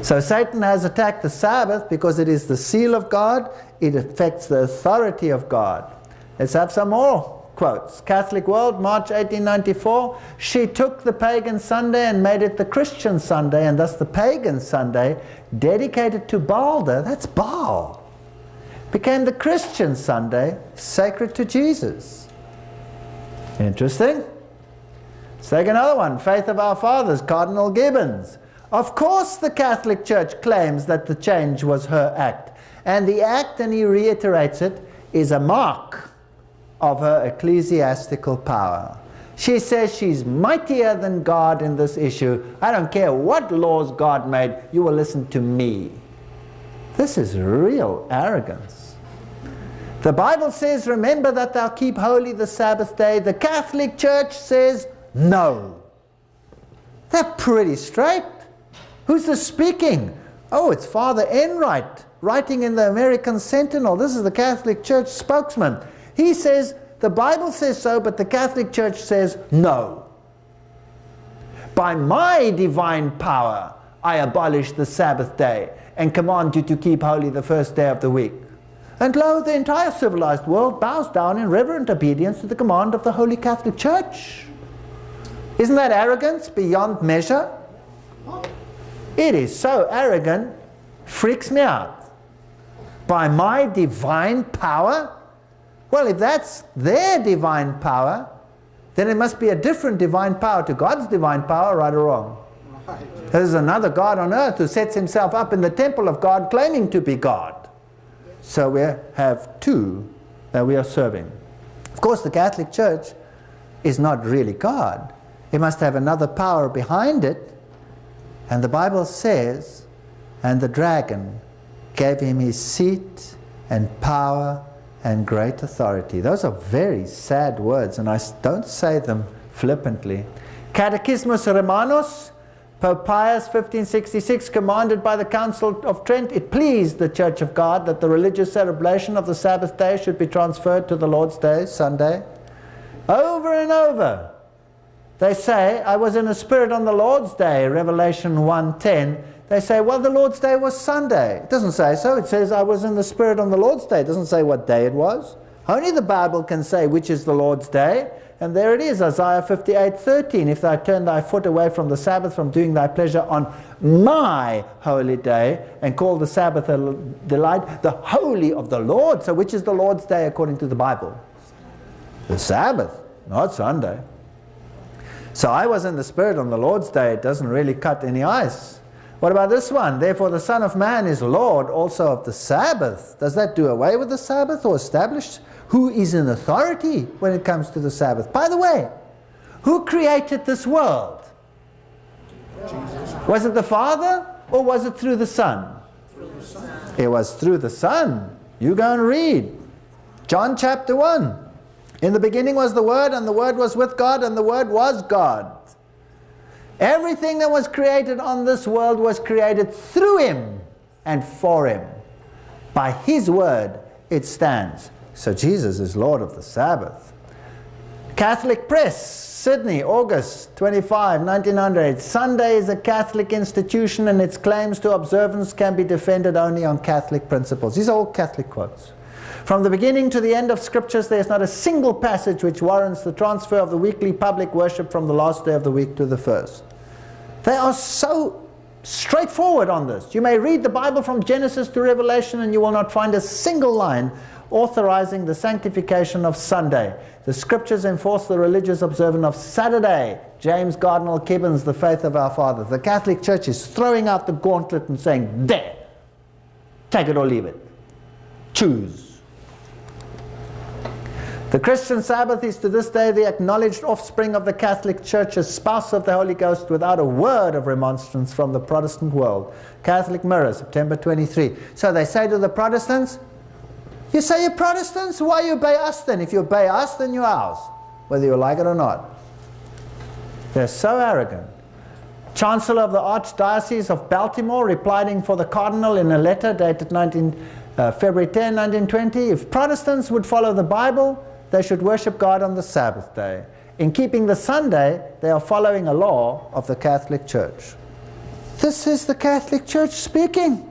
So Satan has attacked the Sabbath because it is the seal of God. It affects the authority of God. Let's have some more quotes. Catholic World, March 1894. She took the pagan Sunday and made it the Christian Sunday, and thus the pagan Sunday, dedicated to Balder, that's Baal, became the Christian Sunday, sacred to Jesus. Interesting. Let's take another one. Faith of Our Fathers, Cardinal Gibbons. Of course the Catholic Church claims that the change was her act. And the act, and he reiterates it, is a mark of her ecclesiastical power. She says she's mightier than God in this issue. I don't care what laws God made, you will listen to me. This is real arrogance. The Bible says, remember that thou keep holy the Sabbath day. The Catholic Church says, no. They're pretty straight. Who's this speaking? Oh, it's Father Enright, writing in the American Sentinel. This is the Catholic Church spokesman. He says, the Bible says so, but the Catholic Church says no. By my divine power, I abolish the Sabbath day and command you to keep holy the first day of the week. And lo, the entire civilized world bows down in reverent obedience to the command of the Holy Catholic Church. Isn't that arrogance beyond measure? It is so arrogant, freaks me out. By my divine power? Well, if that's their divine power, then it must be a different divine power to God's divine power, right or wrong. Right. There's another God on earth who sets himself up in the temple of God claiming to be God. So we have two that we are serving. Of course, the Catholic Church is not really God. It must have another power behind it. And the Bible says, and the dragon gave him his seat and power and great authority. Those are very sad words, and I don't say them flippantly. Catechismus Romanus, Pope Pius 1566, commanded by the Council of Trent, it pleased the Church of God that the religious celebration of the Sabbath day should be transferred to the Lord's Day, Sunday. Over and over. They say, I was in the Spirit on the Lord's Day, Revelation 1:10. They say, well, the Lord's Day was Sunday. It doesn't say so. It says, I was in the Spirit on the Lord's Day. It doesn't say what day it was. Only the Bible can say which is the Lord's Day. And there it is, Isaiah 58:13. If thou turn thy foot away from the Sabbath, from doing thy pleasure on my holy day, and call the Sabbath a delight, the holy of the Lord. So which is the Lord's Day according to the Bible? The Sabbath, not Sunday. So I was in the Spirit on the Lord's Day. It doesn't really cut any ice. What about this one? Therefore the Son of Man is Lord also of the Sabbath. Does that do away with the Sabbath or establish who is in authority when it comes to the Sabbath? By the way, who created this world? Jesus. Was it the Father or was it through the Son? Through the Son. It was through the Son. You go and read. John chapter 1. In the beginning was the Word, and the Word was with God, and the Word was God. Everything that was created on this world was created through Him and for Him. By His Word it stands. So Jesus is Lord of the Sabbath. Catholic Press, Sydney, August 25, 1900. Sunday is a Catholic institution, and its claims to observance can be defended only on Catholic principles. These are all Catholic quotes. From the beginning to the end of Scriptures, there is not a single passage which warrants the transfer of the weekly public worship from the last day of the week to the first. They are so straightforward on this. You may read the Bible from Genesis to Revelation and you will not find a single line authorizing the sanctification of Sunday. The Scriptures enforce the religious observance of Saturday. James Gardner Gibbons, The Faith of Our Fathers. The Catholic Church is throwing out the gauntlet and saying, there, take it or leave it. Choose. The Christian Sabbath is to this day the acknowledged offspring of the Catholic Church as spouse of the Holy Ghost without a word of remonstrance from the Protestant world. Catholic Mirror, September 23. So they say to the Protestants, you say you're Protestants, why you obey us then? If you obey us, then you're ours, whether you like it or not. They're so arrogant. Chancellor of the Archdiocese of Baltimore, replying for the Cardinal in a letter dated February 10, 1920, if Protestants would follow the Bible, they should worship God on the Sabbath day. In keeping the Sunday, they are following a law of the Catholic Church. This is the Catholic Church speaking.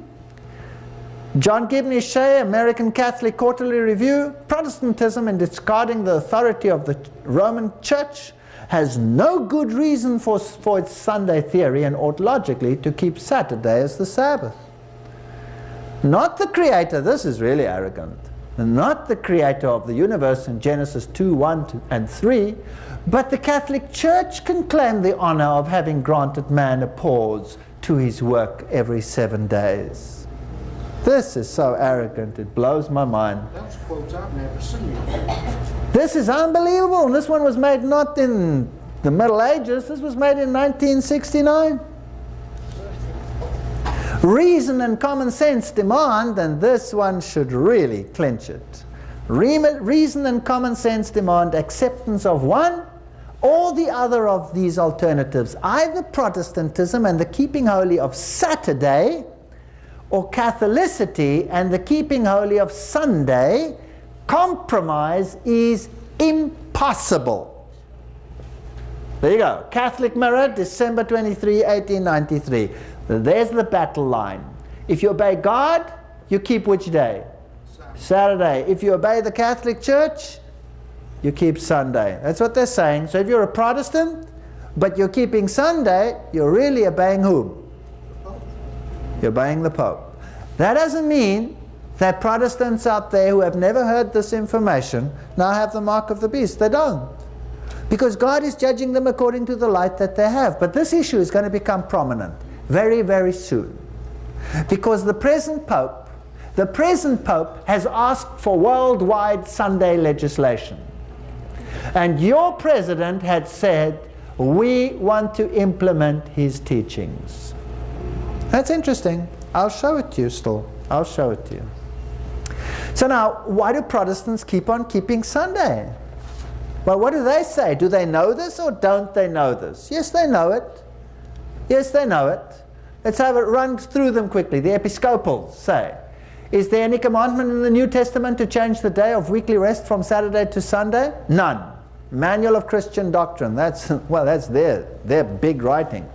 John Gibney Shea, American Catholic Quarterly Review, Protestantism in discarding the authority of the Roman Church has no good reason for its Sunday theory and ought logically to keep Saturday as the Sabbath. Not the Creator, this is really arrogant, not the Creator of the universe in Genesis 2, 1 and 3, but the Catholic Church can claim the honor of having granted man a pause to his work every 7 days. This is so arrogant, it blows my mind. Those quotes I've never seen before. This is unbelievable, and this one was made not in the Middle Ages, this was made in 1969. Reason and common sense demand, and this one should really clinch it. Reason and common sense demand acceptance of one or the other of these alternatives, either Protestantism and the keeping holy of Saturday, or Catholicity and the keeping holy of Sunday. Compromise is impossible. There you go. Catholic Mirror, December 23, 1893. There's the battle line. If you obey God, you keep which day? Saturday. If you obey the Catholic Church, you keep Sunday. That's what they're saying. So if you're a Protestant, but you're keeping Sunday, you're really obeying whom? You're obeying the Pope. That doesn't mean that Protestants out there who have never heard this information now have the mark of the beast. They don't. Because God is judging them according to the light that they have. But this issue is going to become prominent very, very soon. Because the present Pope has asked for worldwide Sunday legislation. And your president had said, we want to implement his teachings. That's interesting. I'll show it to you still. I'll show it to you. So now, why do Protestants keep on keeping Sunday? Well, what do they say? Do they know this or don't they know this? Yes, they know it. Yes, they know it. Let's have it run through them quickly. The Episcopals say, is there any commandment in the New Testament to change the day of weekly rest from Saturday to Sunday? None. Manual of Christian Doctrine. That's, well, that's their big writing.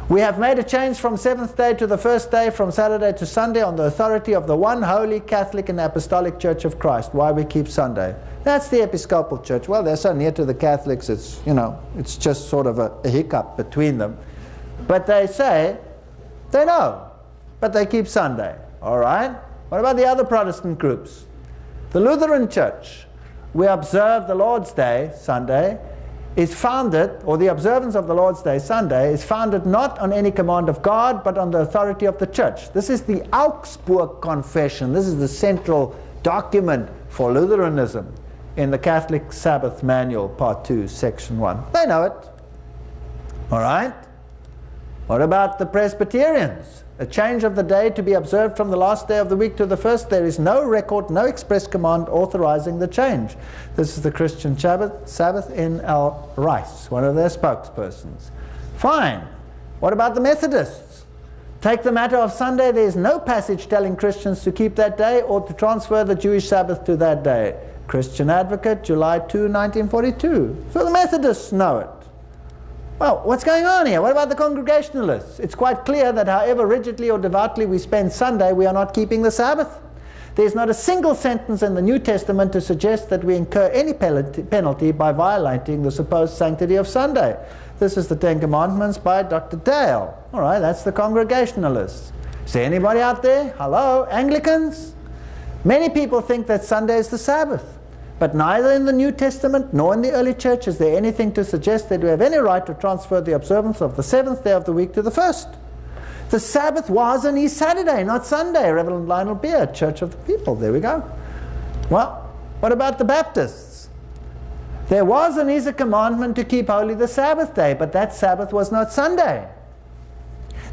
We have made a change from seventh day to the first day, from Saturday to Sunday, on the authority of the one holy Catholic and Apostolic Church of Christ. Why we keep Sunday? That's the Episcopal Church. Well, they're so near to the Catholics, it's, you know, it's just sort of a hiccup between them. But they say, they know, but they keep Sunday. All right? What about the other Protestant groups? The Lutheran Church. We observe the Lord's Day, Sunday, is founded, or the observance of the Lord's Day, Sunday, is founded not on any command of God, but on the authority of the Church. This is the Augsburg Confession. This is the central document for Lutheranism in the Catholic Sabbath Manual, Part 2, Section 1. They know it. All right? What about the Presbyterians? A change of the day to be observed from the last day of the week to the first. There is no record, no express command authorizing the change. This is the Christian Sabbath in L. Rice, one of their spokespersons. Fine. What about the Methodists? Take the matter of Sunday. There is no passage telling Christians to keep that day or to transfer the Jewish Sabbath to that day. Christian Advocate, July 2, 1942. So the Methodists know it. Well, what's going on here? What about the Congregationalists? It's quite clear that however rigidly or devoutly we spend Sunday, we are not keeping the Sabbath. There's not a single sentence in the New Testament to suggest that we incur any penalty by violating the supposed sanctity of Sunday. This is the Ten Commandments by Dr. Dale. All right, that's the Congregationalists. Is there anybody out there? Hello, Anglicans? Many people think that Sunday is the Sabbath. But neither in the New Testament nor in the early church is there anything to suggest that we have any right to transfer the observance of the seventh day of the week to the first. The Sabbath was and is Saturday, not Sunday. Reverend Lionel Beard, Church of the People. There we go. Well, what about the Baptists? There was and is a commandment to keep holy the Sabbath day, but that Sabbath was not Sunday.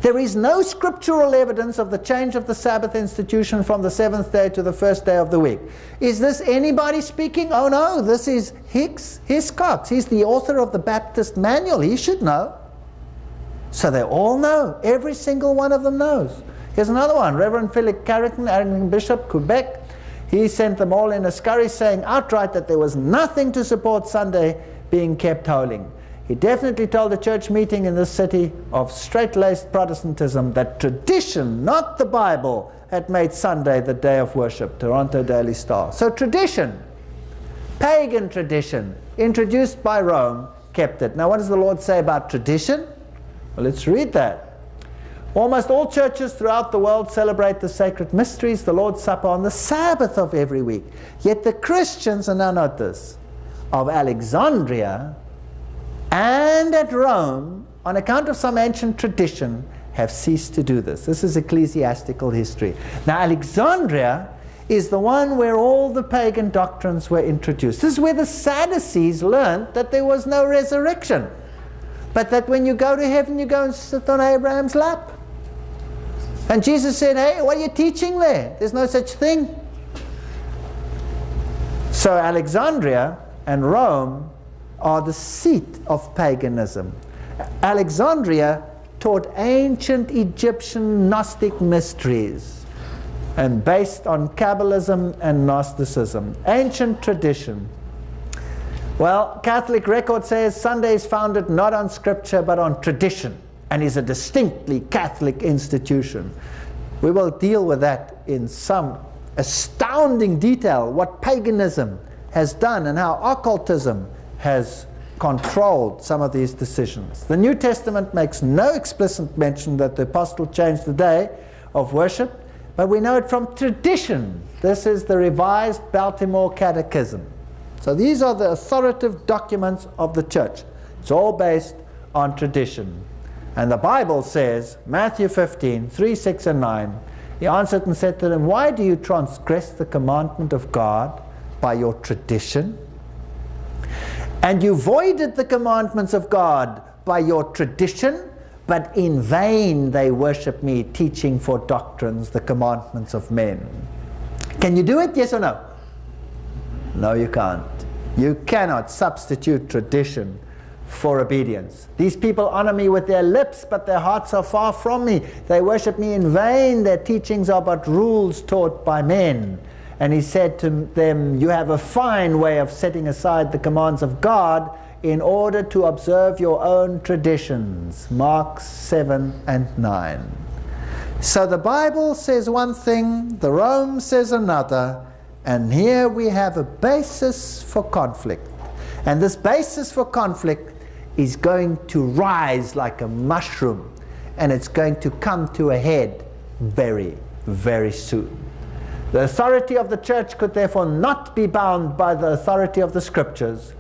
There is no scriptural evidence of the change of the Sabbath institution from the seventh day to the first day of the week. Is this anybody speaking? Oh no, this is Hiscox. He's the author of the Baptist Manual. He should know. So they all know. Every single one of them knows. Here's another one. Reverend Philip Carrington, Anglican Bishop, Quebec. He sent them all in a scurry saying outright that there was nothing to support Sunday being kept holy. He definitely told a church meeting in this city of straight-laced Protestantism that tradition, not the Bible, had made Sunday the day of worship. Toronto Daily Star. So tradition, pagan tradition, introduced by Rome, kept it. Now what does the Lord say about tradition? Well, let's read that. Almost all churches throughout the world celebrate the sacred mysteries, the Lord's Supper, on the Sabbath of every week. Yet the Christians, and now note this, of Alexandria and at Rome, on account of some ancient tradition, have ceased to do this. This is ecclesiastical history. Now, Alexandria is the one where all the pagan doctrines were introduced. This is where the Sadducees learned that there was no resurrection, but that when you go to heaven, you go and sit on Abraham's lap. And Jesus said, hey, what are you teaching there? There's no such thing. So Alexandria and Rome are the seat of paganism. Alexandria taught ancient Egyptian Gnostic mysteries and based on Kabbalism and Gnosticism. Ancient tradition. Well, Catholic record says Sunday is founded not on scripture but on tradition and is a distinctly Catholic institution. We will deal with that in some astounding detail, what paganism has done and how occultism has controlled some of these decisions. The New Testament makes no explicit mention that the apostle changed the day of worship, but we know it from tradition. This is the Revised Baltimore Catechism. So these are the authoritative documents of the church. It's all based on tradition. And the Bible says, Matthew 15, 3, 6, and 9, he answered and said to them, why do you transgress the commandment of God by your tradition? And you voided the commandments of God by your tradition, but in vain they worship me, teaching for doctrines the commandments of men. Can you do it, yes or no? No, you can't. You cannot substitute tradition for obedience. These people honor me with their lips, but their hearts are far from me. They worship me in vain. Their teachings are but rules taught by men. And he said to them, you have a fine way of setting aside the commands of God in order to observe your own traditions. Mark 7 and 9. So the Bible says one thing, the Rome says another, and here we have a basis for conflict. And this basis for conflict is going to rise like a mushroom, and it's going to come to a head very, very soon. The authority of the church could therefore not be bound by the authority of the scriptures,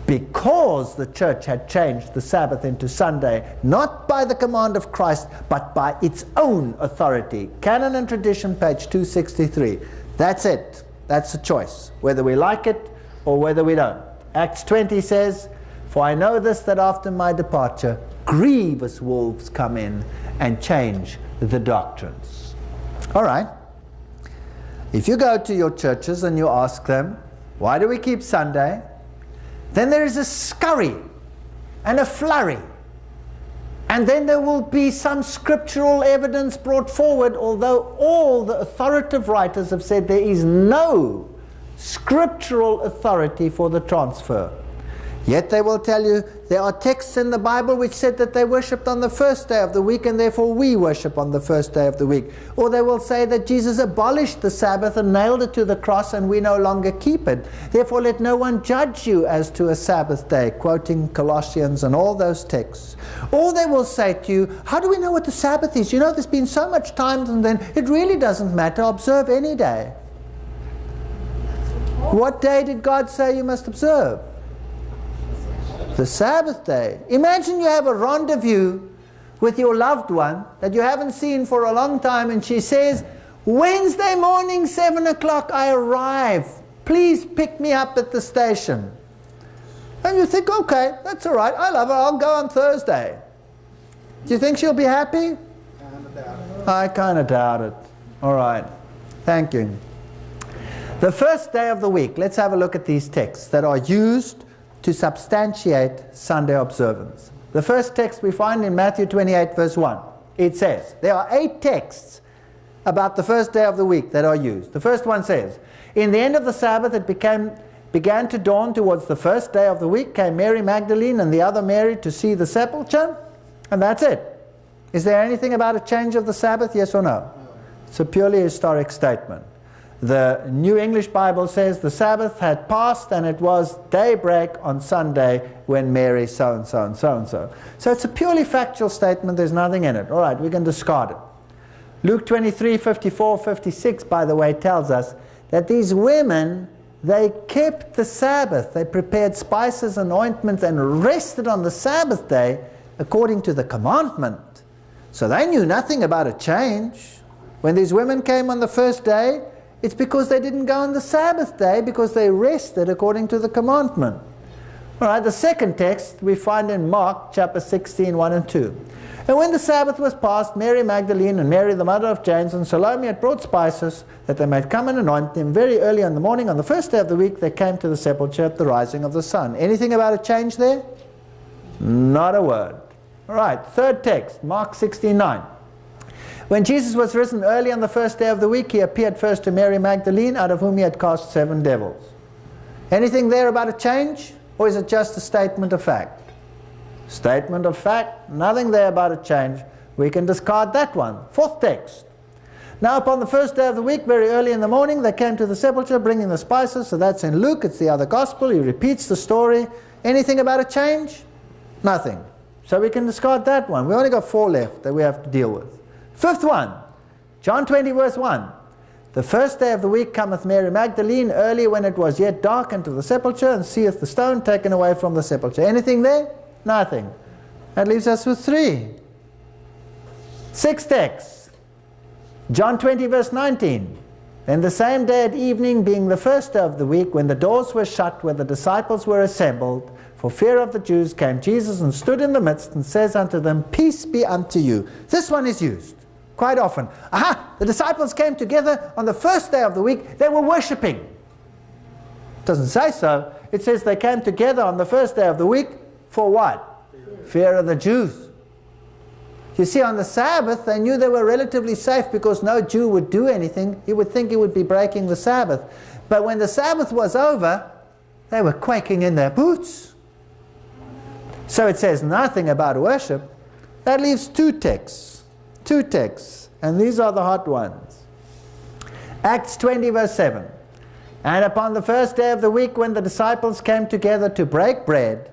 because the church had changed the Sabbath into Sunday, not by the command of Christ, but by its own authority. Canon and Tradition, page 263. That's it. That's the choice, whether we like it or whether we don't. Acts 20 says, for I know this, that after my departure, grievous wolves come in and change the doctrines. All right. If you go to your churches and you ask them, why do we keep Sunday? Then there is a scurry and a flurry. And then there will be some scriptural evidence brought forward, although all the authoritative writers have said there is no scriptural authority for the transfer. Yet they will tell you there are texts in the Bible which said that they worshipped on the first day of the week and therefore we worship on the first day of the week. Or they will say that Jesus abolished the Sabbath and nailed it to the cross and we no longer keep it. Therefore let no one judge you as to a Sabbath day, quoting Colossians and all those texts. Or they will say to you, how do we know what the Sabbath is? You know, there's been so much time and then it really doesn't matter. Observe any day. What day did God say you must observe? The Sabbath day. Imagine you have a rendezvous with your loved one that you haven't seen for a long time and she says, Wednesday morning, 7 o'clock, I arrive. Please pick me up at the station. And you think, okay, that's all right. I love her. I'll go on Thursday. Do you think she'll be happy? I kind of doubt it. All right. Thank you. The first day of the week. Let's have a look at these texts that are used to substantiate Sunday observance. The first text we find in Matthew 28 verse 1. It says, there are 8 texts about the first day of the week that are used. The first one says, in the end of the Sabbath it began to dawn towards the first day of the week, came Mary Magdalene and the other Mary to see the sepulchre, and that's it. Is there anything about a change of the Sabbath, yes or no? It's a purely historic statement. The New English Bible says the Sabbath had passed and it was daybreak on Sunday when Mary so-and-so and so-and-so. So it's a purely factual statement, there's nothing in it. All right, we can discard it. Luke 23, 54, 56, by the way, tells us that these women, they kept the Sabbath. They prepared spices and ointments and rested on the Sabbath day according to the commandment. So they knew nothing about a change. When these women came on the first day, it's because they didn't go on the Sabbath day, because they rested according to the commandment. All right, the second text we find in Mark chapter 16, 1 and 2. And when the Sabbath was past, Mary Magdalene and Mary the mother of James and Salome had brought spices that they might come and anoint him. Very early in the morning, on the first day of the week, they came to the sepulchre at the rising of the sun. Anything about a change there? Not a word. All right, third text, Mark 16, 9. When Jesus was risen early on the first day of the week, he appeared first to Mary Magdalene, out of whom he had cast 7 devils. Anything there about a change? Or is it just a statement of fact? Statement of fact, nothing there about a change. We can discard that one. Fourth text. Now upon the first day of the week, very early in the morning, they came to the sepulchre bringing the spices. So that's in Luke, it's the other gospel. He repeats the story. Anything about a change? Nothing. So we can discard that one. We only got 4 left that we have to deal with. Fifth one, John 20 verse 1. The first day of the week cometh Mary Magdalene early when it was yet dark into the sepulchre, and seeth the stone taken away from the sepulchre. Anything there? Nothing. That leaves us with 3. Sixth text, John 20 verse 19. Then the same day at evening, being the first day of the week, when the doors were shut where the disciples were assembled, for fear of the Jews, came Jesus and stood in the midst and says unto them, Peace be unto you. This one is used quite often. Aha! The disciples came together on the first day of the week. They were worshipping. It doesn't say so. It says they came together on the first day of the week for what? Fear of the Jews. You see, on the Sabbath, they knew they were relatively safe because no Jew would do anything. You would think he would be breaking the Sabbath. But when the Sabbath was over, they were quaking in their boots. So it says nothing about worship. That leaves 2 texts. 2 texts. And these are the hot ones. Acts 20 verse 7. And upon the first day of the week, when the disciples came together to break bread,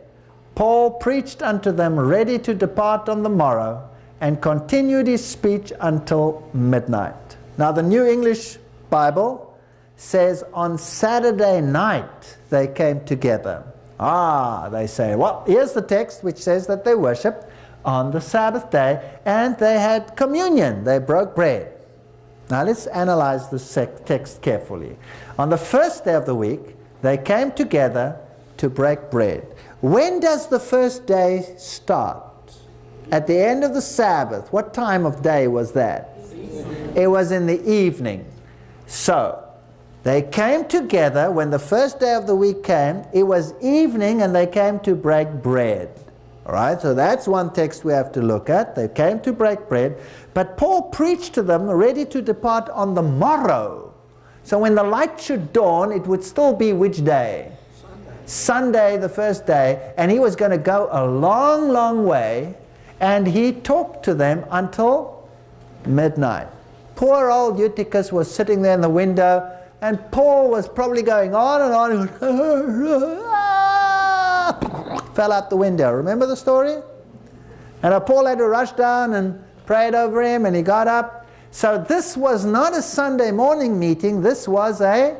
Paul preached unto them ready to depart on the morrow, and continued his speech until midnight. Now the New English Bible says on Saturday night they came together. They say, well, here's the text which says that they worshipped on the Sabbath day and they had communion. They broke bread. Now let's analyze this text carefully. On the first day of the week, they came together to break bread. When does the first day start? At the end of the Sabbath. What time of day was that? It was in the evening. So, they came together when the first day of the week came. It was evening and they came to break bread. Alright, so that's one text we have to look at. They came to break bread. But Paul preached to them ready to depart on the morrow. So when the light should dawn, it would still be which day? Sunday, the first day, and he was going to go a long, long way, and he talked to them until midnight. Poor old Eutychus was sitting there in the window, and Paul was probably going on and on. Fell out the window. Remember the story? And Paul had to rush down and prayed over him, and he got up. So this was not a Sunday morning meeting. This was a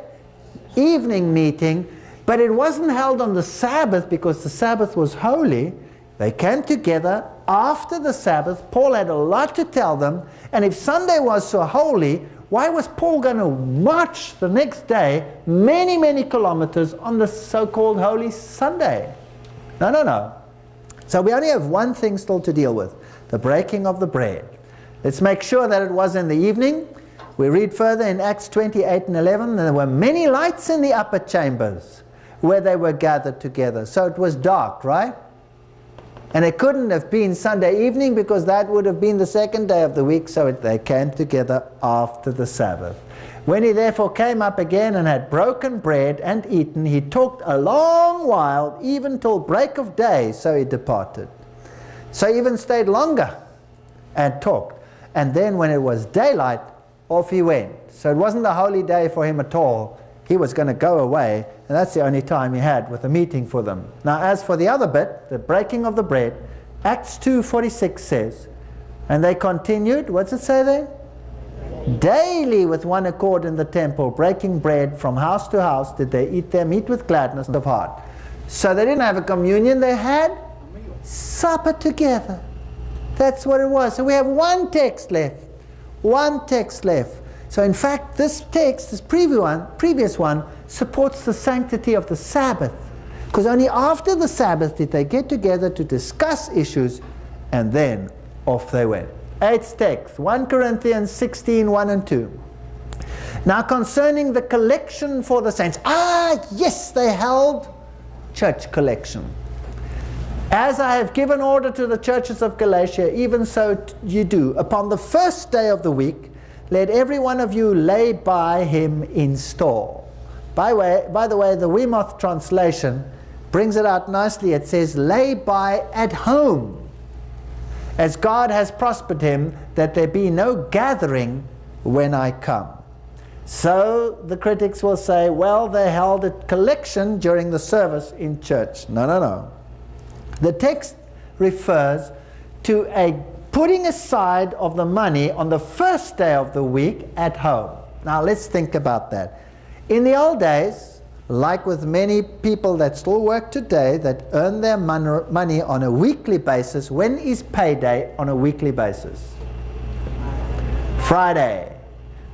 evening meeting. But it wasn't held on the Sabbath because the Sabbath was holy. They came together after the Sabbath. Paul had a lot to tell them. And if Sunday was so holy, why was Paul going to march the next day many, many kilometers on the so-called Holy Sunday? No, no, no. So we only have one thing still to deal with, the breaking of the bread. Let's make sure that it was in the evening. We read further in Acts 28 and 11, there were many lights in the upper chambers where they were gathered together. So it was dark, right? And it couldn't have been Sunday evening because that would have been the second day of the week, so they came together after the Sabbath. When he therefore came up again and had broken bread and eaten, he talked a long while, even till break of day, so he departed. So he even stayed longer and talked. And then when it was daylight, off he went. So it wasn't a holy day for him at all. He was going to go away, and that's the only time he had with a meeting for them. Now as for the other bit, the breaking of the bread, Acts 2:46 says, and they continued, what's it say there? Daily with one accord in the temple, breaking bread from house to house, did they eat their meat with gladness of heart. So they didn't have a communion, they had supper together. That's what it was. So we have one text left. One text left. So in fact, this text, this previous one, supports the sanctity of the Sabbath. Because only after the Sabbath did they get together to discuss issues, and then off they went. 8th text, 1 Corinthians 16, 1 and 2. Now concerning the collection for the saints. Yes, they held church collection. As I have given order to the churches of Galatia, even so you do. Upon the first day of the week, let every one of you lay by him in store. By the way, the Weymouth translation brings it out nicely. It says, lay by at home, as God has prospered him, that there be no gathering when I come. So the critics will say, well, they held a collection during the service in church. No, no, no. The text refers to a putting aside of the money on the first day of the week at home. Now let's think about that. In the old days, like with many people that still work today that earn their money on a weekly basis, when is payday on a weekly basis? Friday.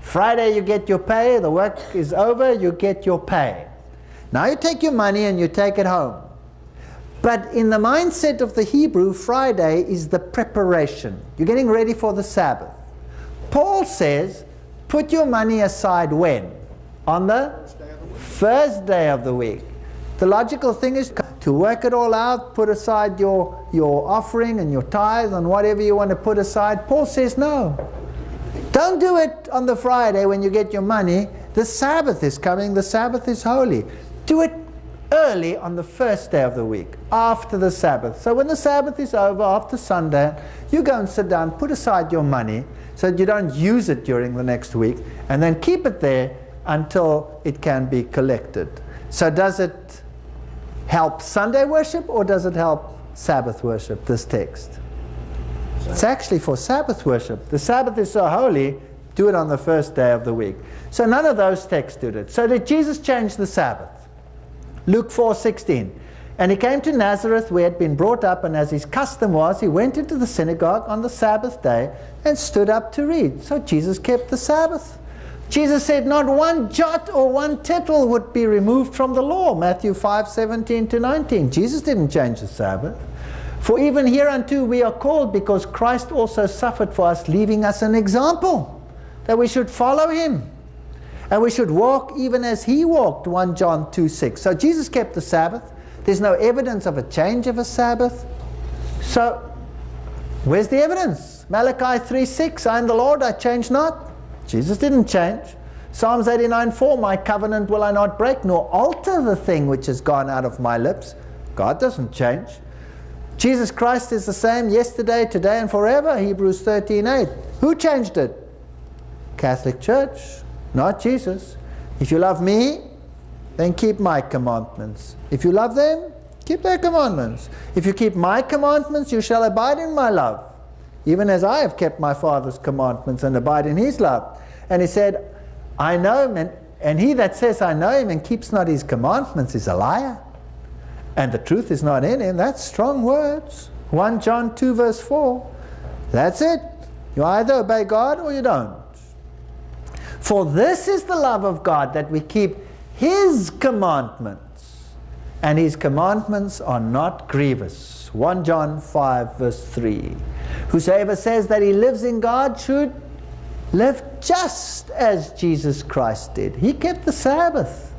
Friday you get your pay, the work is over, you get your pay. Now you take your money and you take it home. But in the mindset of the Hebrew, Friday is the preparation. You're getting ready for the Sabbath. Paul says, put your money aside when? On the first day of the week. The logical thing is to work it all out, put aside your offering and your tithe and whatever you want to put aside. Paul says no. Don't do it on the Friday when you get your money. The Sabbath is coming. The Sabbath is holy. Do it early on the first day of the week, after the Sabbath. So when the Sabbath is over, after Sunday, you go and sit down, put aside your money so that you don't use it during the next week, and then keep it there until it can be collected. So does it help Sunday worship or does it help Sabbath worship, this text? It's actually for Sabbath worship. The Sabbath is so holy, do it on the first day of the week. So none of those texts did it. So did Jesus change the Sabbath? Luke 4:16. And he came to Nazareth where he had been brought up, and as his custom was, he went into the synagogue on the Sabbath day and stood up to read. So Jesus kept the Sabbath. Jesus said not one jot or one tittle would be removed from the law. Matthew 5:17 to 19. Jesus didn't change the Sabbath. For even hereunto we are called, because Christ also suffered for us, leaving us an example, that we should follow him. And we should walk even as he walked, 1 John 2:6. So Jesus kept the Sabbath. There's no evidence of a change of a Sabbath. So where's the evidence? Malachi 3:6, I am the Lord, I change not. Jesus didn't change. Psalms 89:4, my covenant will I not break, nor alter the thing which has gone out of my lips. God doesn't change. Jesus Christ is the same yesterday, today, and forever, Hebrews 13:8. Who changed it? Catholic Church, not Jesus. If you love me, then keep my commandments. If you love them, keep their commandments. If you keep my commandments, you shall abide in my love, even as I have kept my Father's commandments and abide in his love. And he said, I know him, and he that says I know him and keeps not his commandments is a liar, and the truth is not in him. That's strong words. 1 John 2 verse 4. That's it. You either obey God or you don't. For this is the love of God, that we keep his commandments, and his commandments are not grievous. 1 John 5 verse 3. Whosoever says that he lives in God should live just as Jesus Christ did. He kept the Sabbath.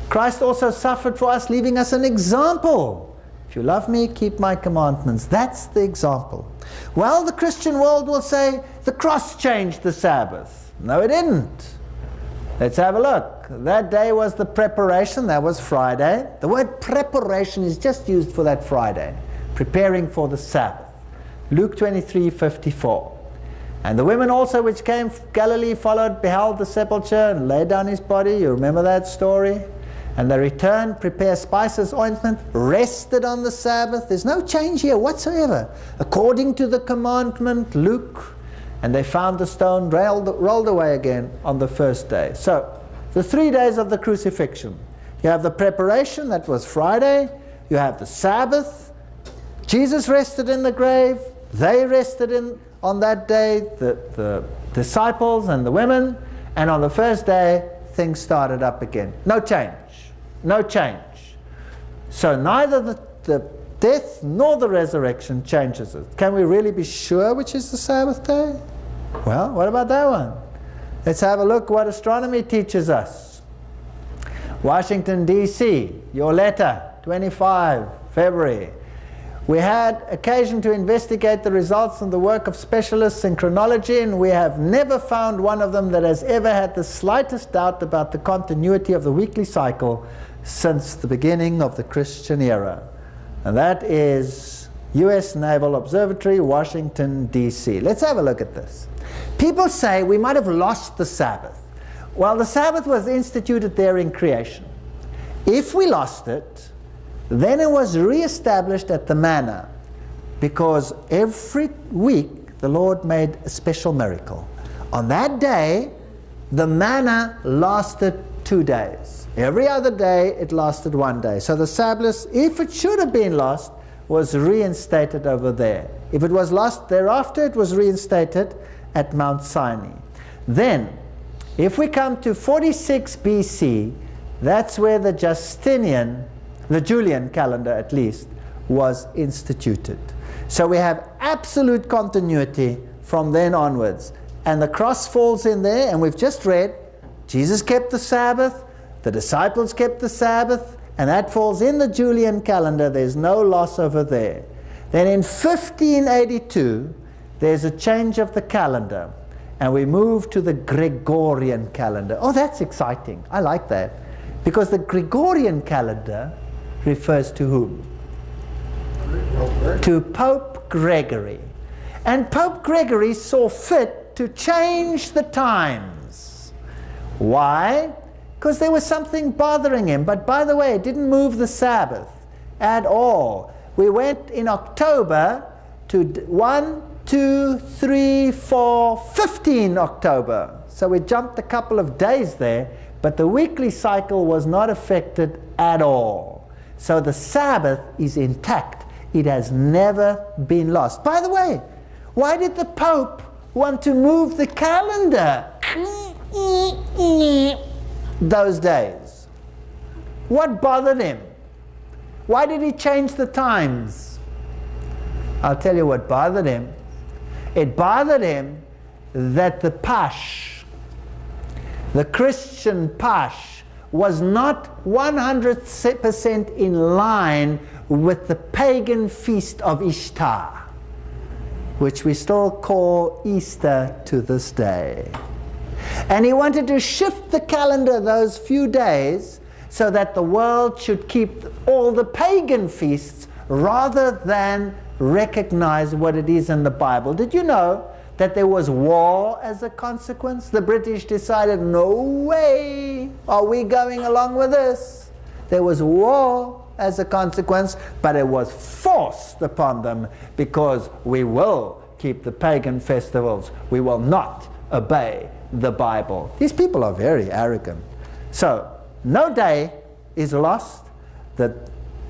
Christ also suffered for us, leaving us an example. If you love me, keep my commandments. That's the example. Well, the Christian world will say the cross changed the Sabbath. No, it didn't. Let's have a look. That day was the preparation. That was Friday. The word preparation is just used for that Friday. Preparing for the Sabbath. Luke 23:54. And the women also which came from Galilee followed, beheld the sepulchre, and laid down his body. You remember that story? And they returned, prepared spices, ointment, rested on the Sabbath. There's no change here whatsoever. According to the commandment, Luke. And they found the stone rolled away again on the first day. So, the 3 days of the crucifixion. You have the preparation, that was Friday. You have the Sabbath. Jesus rested in the grave. They rested on that day, the disciples and the women. And on the first day, things started up again. No change. No change. So neither the death nor the resurrection changes it. Can we really be sure which is the Sabbath day? Well, what about that one? Let's have a look what astronomy teaches us. Washington, D.C., your letter, 25 February. We had occasion to investigate the results and the work of specialists in chronology, and we have never found one of them that has ever had the slightest doubt about the continuity of the weekly cycle since the beginning of the Christian era. And that is U.S. Naval Observatory, Washington, D.C. Let's have a look at this. People say we might have lost the Sabbath. Well, the Sabbath was instituted there in creation. If we lost it, then it was re-established at the manna, because every week the Lord made a special miracle. On that day, the manna lasted 2 days. Every other day, it lasted 1 day. So the Sabbath, if it should have been lost, was reinstated over there. If it was lost thereafter, it was reinstated at Mount Sinai. Then, if we come to 46 BC, that's where the Julian calendar at least, was instituted. So we have absolute continuity from then onwards. And the cross falls in there, and we've just read, Jesus kept the Sabbath, the disciples kept the Sabbath, and that falls in the Julian calendar. There's no loss over there. Then in 1582, there's a change of the calendar, and we move to the Gregorian calendar. Oh, that's exciting. I like that. Because the Gregorian calendar refers to whom? To Pope Gregory. And Pope Gregory saw fit to change the times. Why? Because there was something bothering him. But by the way, it didn't move the Sabbath at all. We went in October to 1, 2, 3, 4, 15 October. So we jumped a couple of days there, but the weekly cycle was not affected at all. So the Sabbath is intact. It has never been lost. By the way, why did the Pope want to move the calendar those days? What bothered him? Why did he change the times? I'll tell you what bothered him. It bothered him that the Pasch, the Christian Pasch, was not 100% in line with the pagan feast of Ishtar, which we still call Easter to this day. And he wanted to shift the calendar those few days so that the world should keep all the pagan feasts rather than recognize what it is in the Bible. Did you know that there was war as a consequence? The British decided, no way are we going along with this. There was war as a consequence, but it was forced upon them because we will keep the pagan festivals. We will not obey the Bible. These people are very arrogant. So, no day is lost. The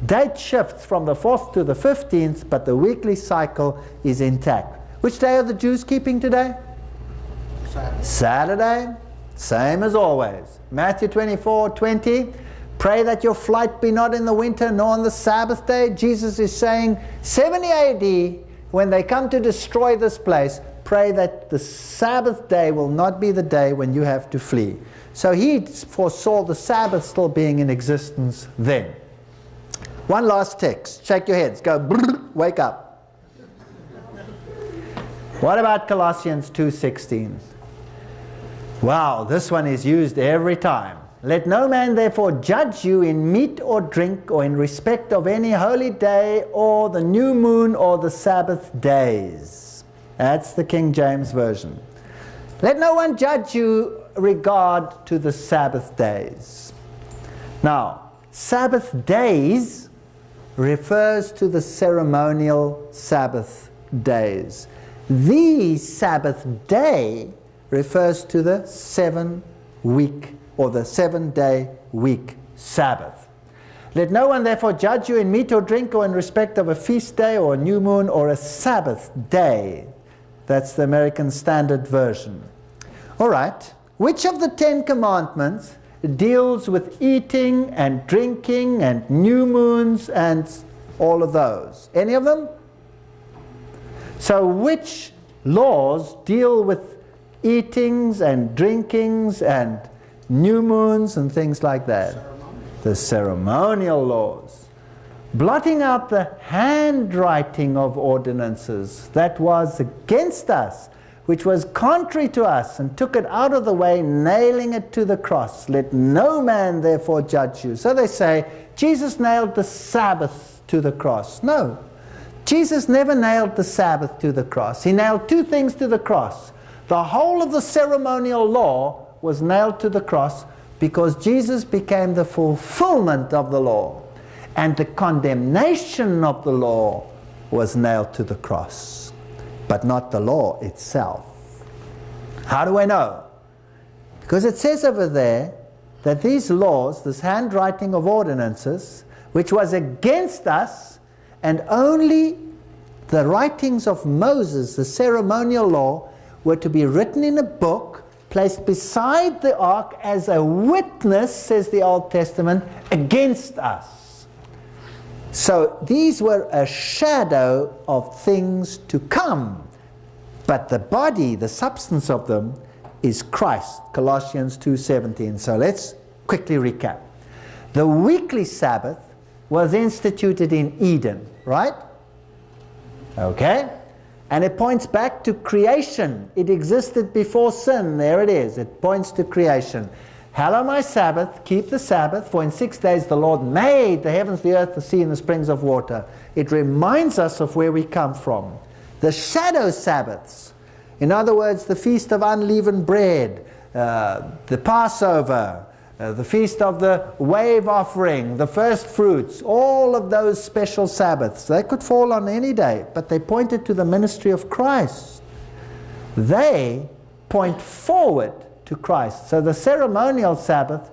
date shifts from the 4th to the 15th, but the weekly cycle is intact. Which day are the Jews keeping today? Saturday. Saturday, same as always. Matthew 24:20, pray that your flight be not in the winter nor on the Sabbath day. Jesus is saying 70 AD, when they come to destroy this place, pray that the Sabbath day will not be the day when you have to flee. So he foresaw the Sabbath still being in existence then. One last text. Shake your heads. Go, brrr, wake up. What about Colossians 2:16? Wow, this one is used every time. Let no man therefore judge you in meat or drink or in respect of any holy day or the new moon or the Sabbath days. That's the King James Version. Let no one judge you regard to the Sabbath days. Now, Sabbath days refers to the ceremonial Sabbath days. The Sabbath day refers to the 7-week or the 7-day week Sabbath. Let no one therefore judge you in meat or drink or in respect of a feast day or a new moon or a Sabbath day. That's the American Standard Version. All right. Which of the 10 commandments deals with eating and drinking and new moons and all of those? Any of them? So which laws deal with eatings and drinkings and new moons and things like that? The ceremonial laws. Blotting out the handwriting of ordinances that was against us, which was contrary to us, and took it out of the way, nailing it to the cross. Let no man therefore judge you. So they say, Jesus nailed the Sabbath to the cross. No. Jesus never nailed the Sabbath to the cross. He nailed two things to the cross. The whole of the ceremonial law was nailed to the cross because Jesus became the fulfillment of the law. And the condemnation of the law was nailed to the cross, but not the law itself. How do I know? Because it says over there that these laws, this handwriting of ordinances, which was against us, and only the writings of Moses, the ceremonial law, were to be written in a book, placed beside the ark as a witness, says the Old Testament, against us. So these were a shadow of things to come. But the body, the substance of them, is Christ. Colossians 2:17. So let's quickly recap. The weekly Sabbath was instituted in Eden, right? Okay. And it points back to creation. It existed before sin. There it is. It points to creation. Hallow my Sabbath, keep the Sabbath, for in 6 days the Lord made the heavens, the earth, the sea, and the springs of water. It reminds us of where we come from. The shadow Sabbaths, in other words, the Feast of Unleavened Bread, the Passover, the Feast of the Wave Offering, the First Fruits, all of those special Sabbaths. They could fall on any day, but they pointed to the ministry of Christ. They point forward to Christ. So the ceremonial Sabbath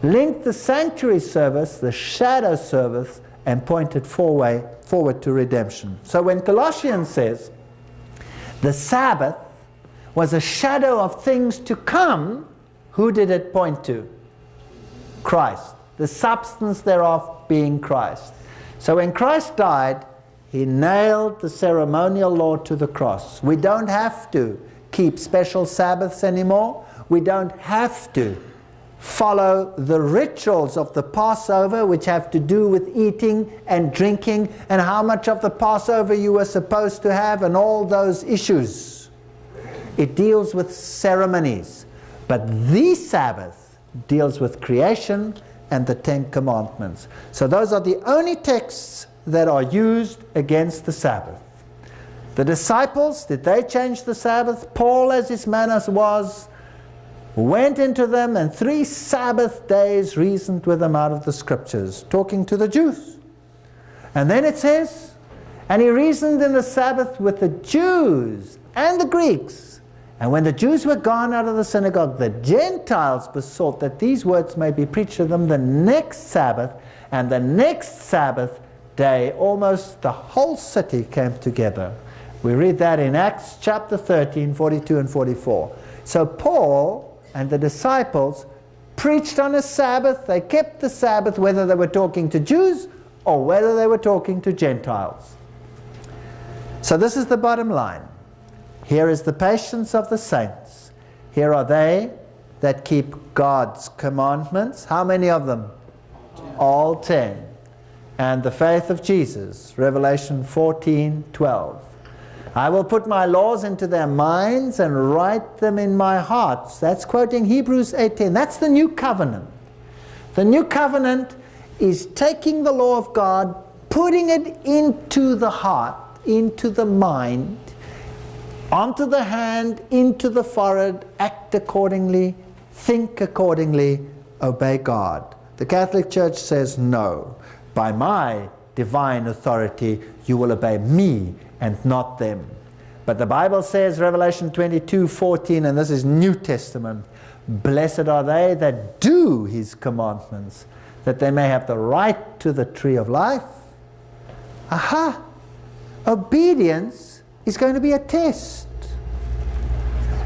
linked the sanctuary service, the shadow service, and pointed forward to redemption. So when Colossians says the Sabbath was a shadow of things to come, who did it point to? Christ. The substance thereof being Christ. So when Christ died, he nailed the ceremonial law to the cross. We don't have to keep special Sabbaths anymore. We don't have to follow the rituals of the Passover, which have to do with eating and drinking and how much of the Passover you were supposed to have and all those issues. It deals with ceremonies. But the Sabbath deals with creation and the Ten Commandments. So those are the only texts that are used against the Sabbath. The disciples, did they change the Sabbath? Paul, as his manner was, went into them and 3 Sabbath days reasoned with them out of the Scriptures, talking to the Jews. And then it says, and he reasoned in the Sabbath with the Jews and the Greeks. And when the Jews were gone out of the synagogue, the Gentiles besought that these words may be preached to them the next Sabbath. And the next Sabbath day, almost the whole city came together. We read that in Acts chapter 13, 42 and 44. So Paul and the disciples preached on a Sabbath. They kept the Sabbath, whether they were talking to Jews or whether they were talking to Gentiles. So this is the bottom line. Here is the patience of the saints. Here are they that keep God's commandments. How many of them? All 10. And the faith of Jesus, Revelation 14:12. I will put my laws into their minds and write them in my hearts. That's quoting Hebrews 8:10. That's the new covenant. The new covenant is taking the law of God, putting it into the heart, into the mind, onto the hand, into the forehead, act accordingly, think accordingly, obey God. The Catholic Church says no. By my divine authority, you will obey me and not them. But the Bible says, Revelation 22:14, and this is New Testament, blessed are they that do his commandments, that they may have the right to the tree of life. Aha! Obedience is going to be a test,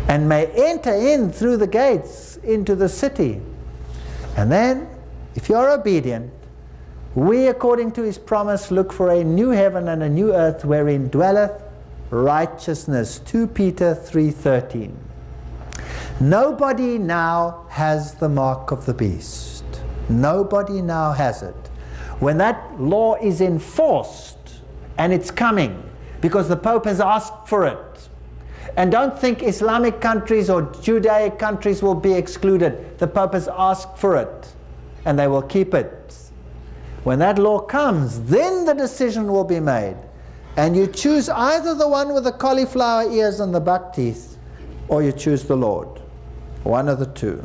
and may enter in through the gates into the city. And then, if you're obedient, we, according to his promise, look for a new heaven and a new earth wherein dwelleth righteousness. 2 Peter 3:13. Nobody now has the mark of the beast. Nobody now has it. When that law is enforced, and it's coming, because the Pope has asked for it. And don't think Islamic countries or Judaic countries will be excluded. The Pope has asked for it, and they will keep it. When that law comes, then the decision will be made. And you choose either the one with the cauliflower ears and the buck teeth, or you choose the Lord. One of the two.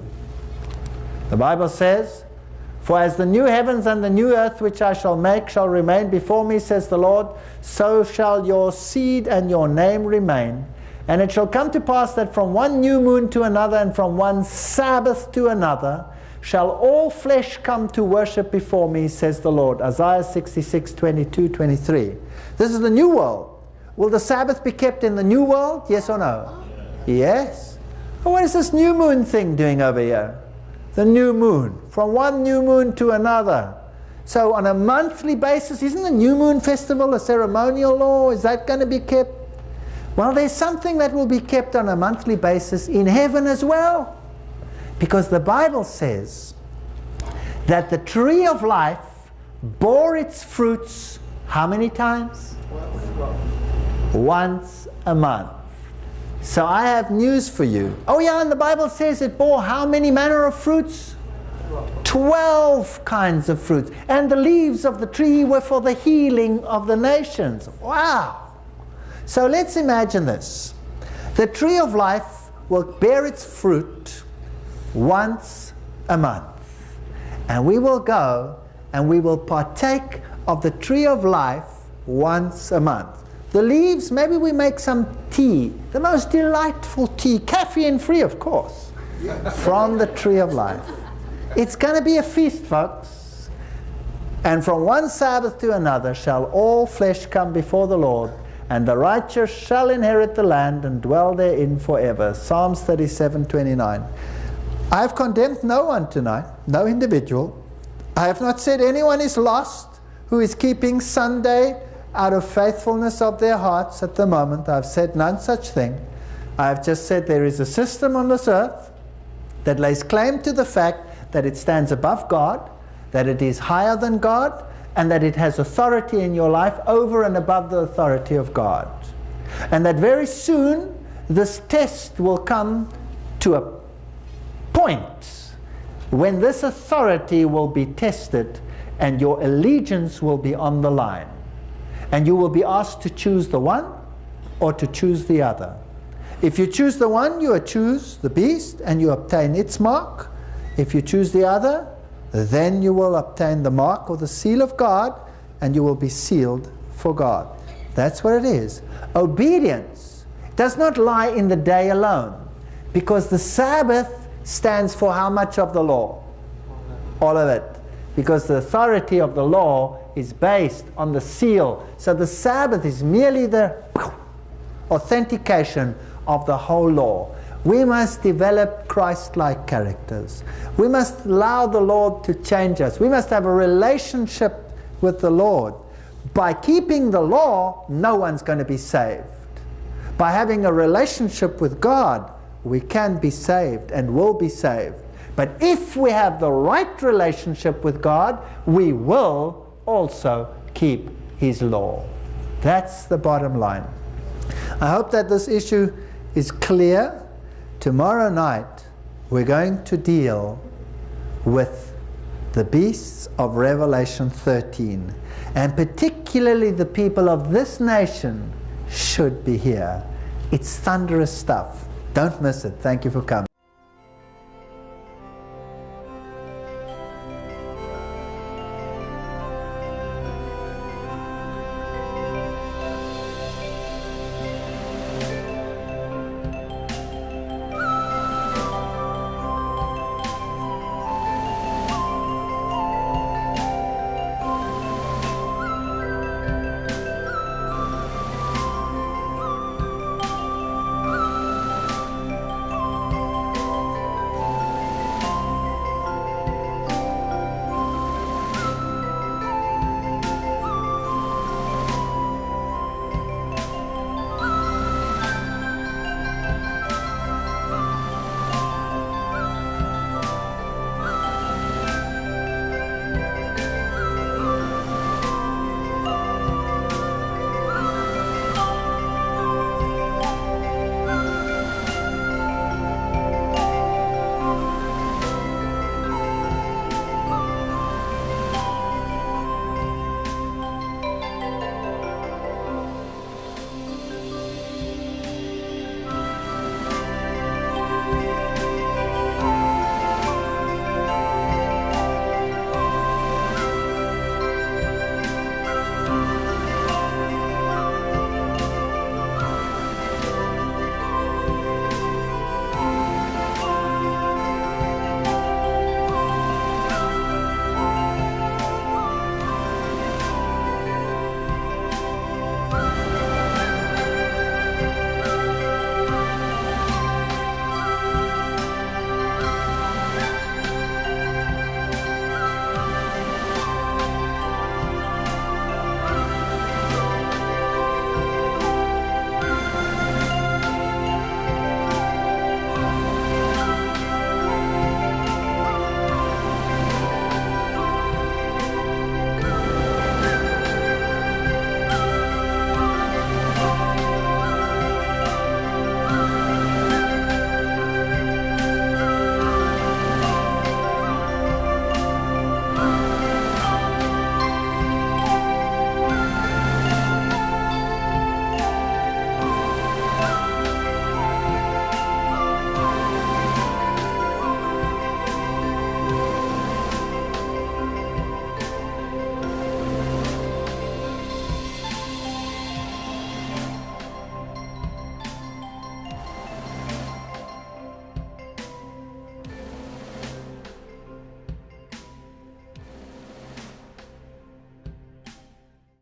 The Bible says, for as the new heavens and the new earth which I shall make shall remain before me, says the Lord, so shall your seed and your name remain. And it shall come to pass that from one new moon to another, and from one Sabbath to another, shall all flesh come to worship before me, says the Lord. Isaiah 66:22-23. This is the new world. Will the Sabbath be kept in the new world? Yes or no? Yes. Well, what is this new moon thing doing over here? The new moon. From one new moon to another. So on a monthly basis, isn't the new moon festival a ceremonial law? Is that going to be kept? Well, there's something that will be kept on a monthly basis in heaven as well. Because the Bible says that the tree of life bore its fruits how many times? Once a month. So I have news for you. Oh yeah, and the Bible says it bore how many manner of fruits? 12 kinds of fruits. And the leaves of the tree were for the healing of the nations. Wow! So let's imagine this. The tree of life will bear its fruit once a month. And we will go and we will partake of the tree of life once a month. The leaves, maybe we make some tea, the most delightful tea, caffeine-free of course, from the tree of life. It's going to be a feast, folks. And from one Sabbath to another shall all flesh come before the Lord, and the righteous shall inherit the land and dwell therein forever. Psalms 37:29. I have condemned no one tonight, no individual. I have not said anyone is lost who is keeping Sunday out of faithfulness of their hearts at the moment. I've said none such thing. I have just said there is a system on this earth that lays claim to the fact that it stands above God, that it is higher than God, and that it has authority in your life over and above the authority of God. And that very soon this test will come to a point when this authority will be tested and your allegiance will be on the line. And you will be asked to choose the one or to choose the other. If you choose the one, you choose the beast and you obtain its mark. If you choose the other, then you will obtain the mark or the seal of God, and you will be sealed for God. That's what it is. Obedience does not lie in the day alone, because the Sabbath stands for how much of the law? All of it. Because the authority of the law is based on the seal. So the Sabbath is merely the authentication of the whole law. We must develop Christ-like characters. We must allow the Lord to change us. We must have a relationship with the Lord. By keeping the law, no one's going to be saved. By having a relationship with God, we can be saved and will be saved. But if we have the right relationship with God, we will also keep His law. That's the bottom line. I hope that this issue is clear. Tomorrow night we're going to deal with the beasts of Revelation 13. And particularly the people of this nation should be here. It's thunderous stuff. Don't miss it. Thank you for coming.